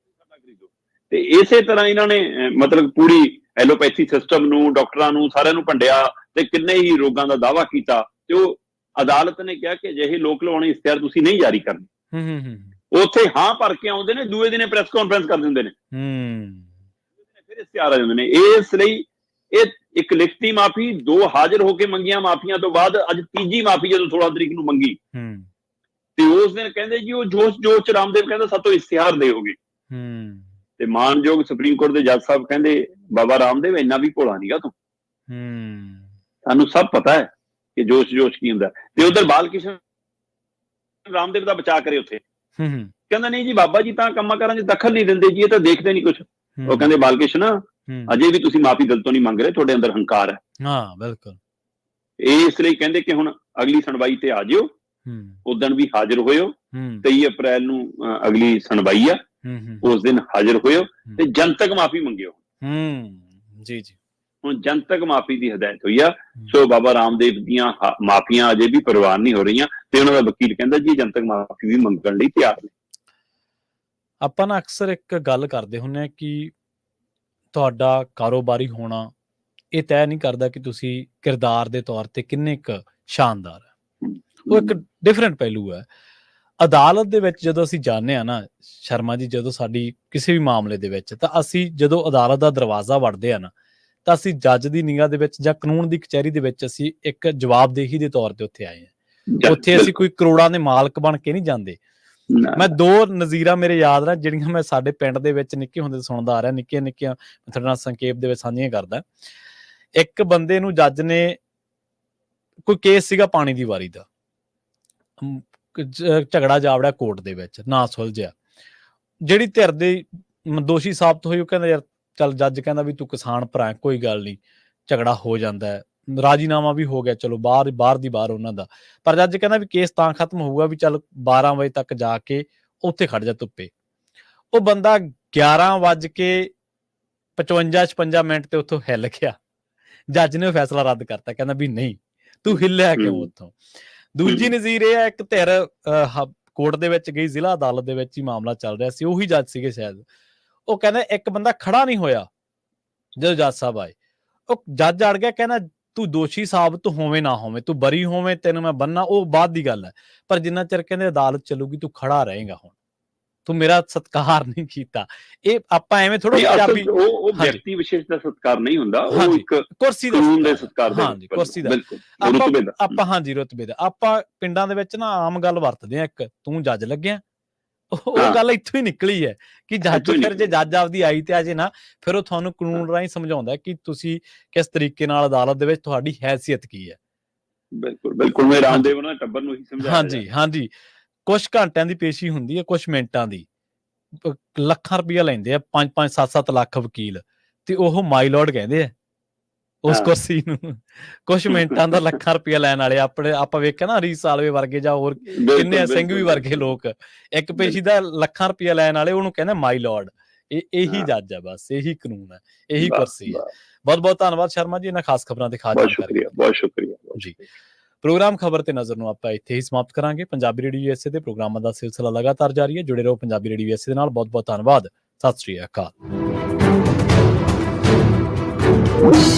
B: ਤੇ ਇਸੇ ਤਰ੍ਹਾਂ ਇਹਨਾਂ ਨੇ ਮਤਲਬ ਪੂਰੀ ਐਲੋਪੈਥੀ ਸਿਸਟਮ ਨੂੰ, ਡਾਕਟਰਾਂ ਨੂੰ, ਸਾਰਿਆਂ ਨੂੰ ਭੰਡਿਆ ਤੇ ਕਿੰਨੇ ਹੀ ਰੋਗਾਂ ਦਾ ਦਾਅਵਾ ਕੀਤਾ। ਤੇ ਉਹ ਅਦਾਲਤ ਨੇ ਕਿਹਾ ਕਿ ਅਜਿਹੇ ਲੋਕ ਲਵਾਉਣੇ ਇਸ਼ਤਿਹਾਰ ਤੁਸੀਂ ਨਹੀਂ ਜਾਰੀ ਕਰਨੇ। ਉੱਥੇ ਹਾਂ ਭਰ ਕੇ ਆਉਂਦੇ ਨੇ, ਦੂਏ ਦਿਨੇ ਪ੍ਰੈਸ ਕਾਨਫਰੰਸ ਕਰ ਦਿੰਦੇ ਨੇ, ਫਿਰ ਇਸ਼ਤਿਹਾਰ ਆ ਜਾਂਦੇ ਨੇ। ਇਸ ਲਈ ਇਹ ਇੱਕ ਲਿਖਤੀ ਮਾਫੀ, 2 ਹਾਜ਼ਰ ਹੋ ਕੇ ਮੰਗੀਆਂ ਮਾਫੀਆਂ ਤੋਂ ਬਾਅਦ ਅੱਜ ਤੀਜੀ ਮਾਫੀ ਜਦੋਂ 16 ਤਰੀਕ ਨੂੰ ਮੰਗੀ ਤੇ ਉਸ ਦਿਨ ਕਹਿੰਦੇ ਜੀ ਉਹ ਜੋਸ਼ ਰਾਮਦੇਵ ਕਹਿੰਦਾ ਸਾਤੋਂ ਇਸ਼ਤਿਹਾਰ ਦੇਓਗੇ। ਤੇ ਮਾਨਯੋਗ ਸੁਪਰੀਮ ਕੋਰਟ ਦੇ ਜੱਜ ਸਾਹਿਬ ਕਹਿੰਦੇ ਬਾਬਾ ਰਾਮਦੇਵ ਇੰਨਾ ਵੀ ਭੋਲਾ ਨੀਗਾ ਤੂੰ, ਸਾਨੂੰ ਸਭ ਪਤਾ ਹੈ ਕਿ ਜੋਸ਼ ਕੀ ਹੁੰਦਾ। ਤੇ ਉਧਰ ਬਾਲਕ੍ਰਿਸ਼ਨ ਰਾਮਦੇਵ ਦਾ ਬਚਾਅ ਕਰੇ ਉੱਥੇ, ਕਹਿੰਦਾ ਨਹੀਂ ਜੀ ਬਾਬਾ ਜੀ ਤਾਂ ਕੰਮਾਂ ਕਾਰਾਂ 'ਚ ਦਖਲ ਨਹੀਂ ਦਿੰਦੇ ਜੀ, ਇਹ ਤਾਂ ਦੇਖਦੇ ਨਹੀਂ ਕੁਛ। ਉਹ ਕਹਿੰਦੇ ਬਾਲਕ੍ਰਿਸ਼ਨ ਅਜੇ ਵੀ ਤੁਸੀਂ ਮਾਫੀ ਦਿਲ ਤੋਂ ਨਹੀਂ ਮੰਗ ਰਹੇ, ਤੁਹਾਡੇ ਅੰਦਰ ਹੰਕਾਰ ਹੈ।
A: ਹਾਂ ਬਿਲਕੁਲ।
B: ਇਸ ਲਈ ਕਹਿੰਦੇ ਕਿ ਹੁਣ ਅਗਲੀ ਸੁਣਵਾਈ ਤੇ ਆ ਜਿਓ, ਉਦਣ ਵੀ ਹਾਜ਼ਰ ਹੋਇਓ। 23 ਅਪ੍ਰੈਲ ਨੂੰ ਅਗਲੀ ਸੁਣਵਾਈ ਆ, ਉਸ ਦਿਨ ਹਾਜ਼ਰ ਹੋਇਓ ਤੇ ਜਨਤਕ ਮਾਫੀ ਮੰਗਿਓ।
A: ਜੀ ਜੀ।
B: ਹੁਣ ਜਨਤਕ ਮਾਫੀ ਦੀ ਹਦਾਇਤ ਹੋਈ ਆ। ਸੋ ਬਾਬਾ ਰਾਮਦੇਵ ਦੀਆਂ ਮਾਫੀਆਂ ਅਜੇ ਵੀ ਪ੍ਰਵਾਨ ਨਹੀਂ ਹੋ ਰਹੀਆਂ ਤੇ ਉਹਨਾਂ ਦਾ ਵਕੀਲ ਕਹਿੰਦਾ ਜੀ ਜਨਤਕ ਮਾਫੀ ਵੀ ਮੰਗਣ ਲਈ ਤਿਆਰ ਨੇ।
A: ਆਪਾਂ ਨਾ ਅਕਸਰ ਇੱਕ ਗੱਲ ਕਰਦੇ ਹੁੰਦੇ ਹਾਂ ਕਿ ਤੁਹਾਡਾ ਕਾਰੋਬਾਰੀ ਹੋਣਾ ਇਹ ਤੈਅ ਨਹੀਂ ਕਰਦਾ ਕਿ ਤੁਸੀਂ ਕਿਰਦਾਰ ਦੇ ਤੌਰ ਤੇ ਕਿੰਨੇ ਕੁ ਸ਼ਾਨਦਾਰ ਹੈ। ਉਹ ਇੱਕ ਡਿਫਰੈਂਟ ਪਹਿਲੂ ਹੈ। ਅਦਾਲਤ ਦੇ ਵਿੱਚ ਜਦੋਂ ਅਸੀਂ ਜਾਂਦੇ ਹਾਂ ਨਾ ਸ਼ਰਮਾ ਜੀ, ਜਦੋਂ ਸਾਡੀ ਕਿਸੇ ਵੀ ਮਾਮਲੇ ਦੇ ਵਿੱਚ, ਤਾਂ ਅਸੀਂ ਜਦੋਂ ਅਦਾਲਤ ਦਾ ਦਰਵਾਜ਼ਾ ਵੜਦੇ ਆ ਨਾ, ਤਾਂ ਅਸੀਂ ਜੱਜ ਦੀ ਨਿਗਾਹ ਦੇ ਵਿੱਚ ਜਾਂ ਕਾਨੂੰਨ ਦੀ ਕਚਹਿਰੀ ਦੇ ਵਿੱਚ ਅਸੀਂ ਇੱਕ ਜਵਾਬਦੇਹੀ ਦੇ ਤੌਰ ਤੇ ਉੱਥੇ ਆਏ ਹਾਂ। ਉੱਥੇ ਅਸੀਂ ਕੋਈ ਕਰੋੜਾਂ ਦੇ ਮਾਲਕ ਬਣ ਕੇ ਨਹੀਂ ਜਾਂਦੇ। ਮੈਂ 2 ਨਜ਼ੀਰਾਂ ਮੇਰੇ ਯਾਦ ਨੇ ਜਿਹੜੀਆਂ ਮੈਂ ਸਾਡੇ ਪਿੰਡ ਦੇ ਵਿੱਚ ਨਿੱਕੇ ਹੁੰਦੇ ਸੁਣਦਾ ਆ ਰਿਹਾ, ਨਿੱਕੀਆਂ ਨਿੱਕੀਆਂ ਤੁਹਾਡੇ ਨਾਲ ਸੰਖੇਪ ਦੇ ਵਿੱਚ ਸਾਂਝੀਆਂ ਕਰਦਾ। ਇੱਕ ਬੰਦੇ ਨੂੰ ਜੱਜ ਨੇ, ਕੋਈ ਕੇਸ ਸੀਗਾ ਪਾਣੀ ਦੀ ਵਾਰੀ ਦਾ, ਝਗੜਾ ਜਾਵੜਿਆ ਕੋਰਟ ਦੇ ਵਿੱਚ, ਨਾ ਸੁਲਝਿਆ। ਜਿਹੜੀ ਧਿਰ ਦੇ ਦੋਸ਼ੀ ਸਾਬਤ ਹੋਈ ਉਹ ਕਹਿੰਦਾ ਯਾਰ ਚੱਲ, ਜੱਜ ਕਹਿੰਦਾ ਵੀ ਤੂੰ ਕਿਸਾਨ ਭਰਾ, ਕੋਈ ਗੱਲ ਨਹੀਂ, ਝਗੜਾ ਹੋ ਜਾਂਦਾ ਹੈ, ਰਾਜੀਨਾਮਾ ਵੀ ਹੋ ਗਿਆ, ਚਲੋ ਬਾਹਰ ਦੀ ਬਾਹਰ ਉਹਨਾਂ ਦਾ। ਪਰ ਜੱਜ ਕਹਿੰਦਾ ਵੀ ਕੇਸ ਤਾਂ ਖਤਮ ਹੋਊਗਾ ਵੀ ਚੱਲ 12 ਵਜੇ ਤੱਕ ਜਾ ਕੇ ਉੱਥੇ ਖੜ ਜਾ ਧੁੱਪੇ। ਉਹ ਬੰਦਾ 11:55 ਤੇ ਉੱਥੋਂ ਹਿੱਲ ਗਿਆ। ਜੱਜ ਨੇ ਉਹ ਫੈਸਲਾ ਰੱਦ ਕਰਤਾ, ਕਹਿੰਦਾ ਵੀ ਨਹੀਂ, ਤੂੰ ਹਿੱਲਿਆ ਕਿਉਂ ਉੱਥੋਂ। ਦੂਜੀ ਨਜ਼ੀਰ ਇਹ ਹੈ, ਇੱਕ ਧਿਰ ਕੋਰਟ ਦੇ ਵਿੱਚ ਗਈ, ਜ਼ਿਲ੍ਹਾ ਅਦਾਲਤ ਦੇ ਵਿੱਚ ਹੀ ਮਾਮਲਾ ਚੱਲ ਰਿਹਾ ਸੀ, ਉਹੀ ਜੱਜ ਸੀਗੇ ਸ਼ਾਇਦ। ਉਹ ਕਹਿੰਦਾ ਇੱਕ ਬੰਦਾ ਖੜਾ ਨਹੀਂ ਹੋਇਆ ਜਦੋਂ ਜੱਜ ਸਾਹਿਬ ਆਏ। ਉਹ ਜੱਜ ਅੜ ਗਿਆ, ਕਹਿੰਦਾ ਤੂੰ ਦੋਸ਼ੀ ਸਾਬਤ ਹੋਵੇਂ ਨਾ ਹੋਵੇਂ, ਤੂੰ ਬਰੀ ਹੋਵੇਂ, ਤੈਨੂੰ ਮੈਂ ਬੰਨਾ, ਉਹ ਬਾਅਦ ਦੀ ਗੱਲ ਹੈ, ਪਰ ਜਿੰਨਾ ਚਿਰ ਕਹਿੰਦੇ ਅਦਾਲਤ ਚੱਲੂਗੀ ਤੂੰ ਖੜਾ ਰਹੇਗਾ, ਹੁਣ ਤੂੰ ਮੇਰਾ ਸਤਿਕਾਰ ਨਹੀਂ ਕੀਤਾ। ਇਹ ਆਪਾਂ ਐਵੇਂ ਥੋੜਾ ਪੰਜਾਬੀ,
B: ਉਹ ਵਿਅਕਤੀ ਵਿਸ਼ੇਸ਼ ਦਾ ਸਤਿਕਾਰ ਨਹੀਂ ਹੁੰਦਾ, ਉਹ ਇੱਕ
A: ਕੁਰਸੀ ਦਾ
B: ਸਤਿਕਾਰ,
A: ਹਾਂਜੀ ਕੁਰਸੀ ਦਾ ਆਪਾਂ ਹਾਂਜੀ ਰੁਤਬੇ ਦਾ। ਆਪਾਂ ਪਿੰਡਾਂ ਦੇ ਵਿੱਚ ਨਾ ਆਮ ਗੱਲ ਵਰਤਦੇ ਆ, ਇੱਕ ਤੂੰ ਜੱਜ ਲੱਗਿਆ, ਉਹ ਗੱਲ ਇੱਥੋਂ ਹੀ ਨਿਕਲੀ ਹੈ ਕਿ ਜੱਜ, ਫਿਰ ਜੇ ਜੱਜ ਆਪਦੀ ਆਈ ਤੇ ਅਜੇ ਨਾ, ਫਿਰ ਉਹ ਤੁਹਾਨੂੰ ਕਾਨੂੰਨ ਰਾਹੀਂ ਸਮਝਾਉਂਦਾ ਕਿ ਤੁਸੀਂ ਕਿਸ ਤਰੀਕੇ ਨਾਲ ਅਦਾਲਤ ਦੇ ਵਿੱਚ ਤੁਹਾਡੀ ਹੈਸੀਅਤ ਕੀ ਹੈ।
B: ਬਿਲਕੁਲ ਮੈਂ ਰਾਮਦੇਵ ਉਹਨਾਂ ਟੱਬਰ ਨੂੰ ਹੀ ਸਮਝਾਇਆ।
A: ਹਾਂਜੀ ਕੁਛ ਘੰਟਿਆਂ ਦੀ ਪੇਸ਼ੀ ਹੁੰਦੀ ਹੈ, ਕੁਛ ਮਿੰਟਾਂ ਦੀ, ਲੱਖਾਂ ਰੁਪਇਆ ਲੈਂਦੇ ਆ, 5-5 7-7 ਲੱਖ ਵਕੀਲ, ਤੇ ਉਹ ਮਾਈ ਲੋਰਡ ਕਹਿੰਦੇ ਆ ਉਸ ਕੁਰਸੀ ਨੂੰ। ਕੁਛ ਮਿੰਟਾਂ ਦਾ ਲੱਖਾਂ ਰੁਪਇਆ ਲੈਣ ਵਾਲੇ ਆਪਣੇ, ਆਪਾਂ ਵੇਖਿਆ ਨਾ ਹਰੀਸ਼ ਸਾਲਵੇ ਵਰਗੇ ਜਾਂ ਹੋਰ ਕਿੰਨੇ ਸਿੰਘਵੀ ਵਰਗੇ ਲੋਕ, ਇੱਕ ਪੇਸ਼ੀ ਦਾ ਲੱਖਾਂ ਰੁਪਇਆ ਲੈਣ ਵਾਲੇ, ਉਹਨੂੰ ਕਹਿੰਦੇ ਮਾਈ ਲੋਰਡ। ਇਹੀ ਜੱਜ ਹੈ, ਬਸ ਇਹੀ ਕਾਨੂੰਨ ਹੈ, ਇਹੀ ਕੁਰਸੀ ਹੈ। ਬਹੁਤ ਬਹੁਤ ਧੰਨਵਾਦ ਸ਼ਰਮਾ ਜੀ ਇਹਨਾਂ ਖਾਸ ਖਬਰਾਂ ਦੇ ਖਾਸ ਜਾਣਕਾਰੀ।
B: ਬਹੁਤ ਸ਼ੁਕਰੀਆ ਜੀ।
A: ਪ੍ਰੋਗਰਾਮ ਖਬਰ ਤੇ ਨਜ਼ਰ ਨੂੰ ਆਪਾਂ ਇੱਥੇ ਹੀ ਸਮਾਪਤ ਕਰਾਂਗੇ। ਪੰਜਾਬੀ ਰੇਡੀਓ USA ਦੇ ਪ੍ਰੋਗਰਾਮਾਂ ਦਾ ਸਿਲਸਿਲਾ ਲਗਾਤਾਰ ਜਾਰੀ ਹੈ। ਜੁੜੇ ਰਹੋ ਪੰਜਾਬੀ ਰੇਡੀਓ USA ਦੇ ਨਾਲ। ਬਹੁਤ ਬਹੁਤ ਧੰਨਵਾਦ। ਸਤਿ ਸ਼੍ਰੀ ਅਕਾਲ।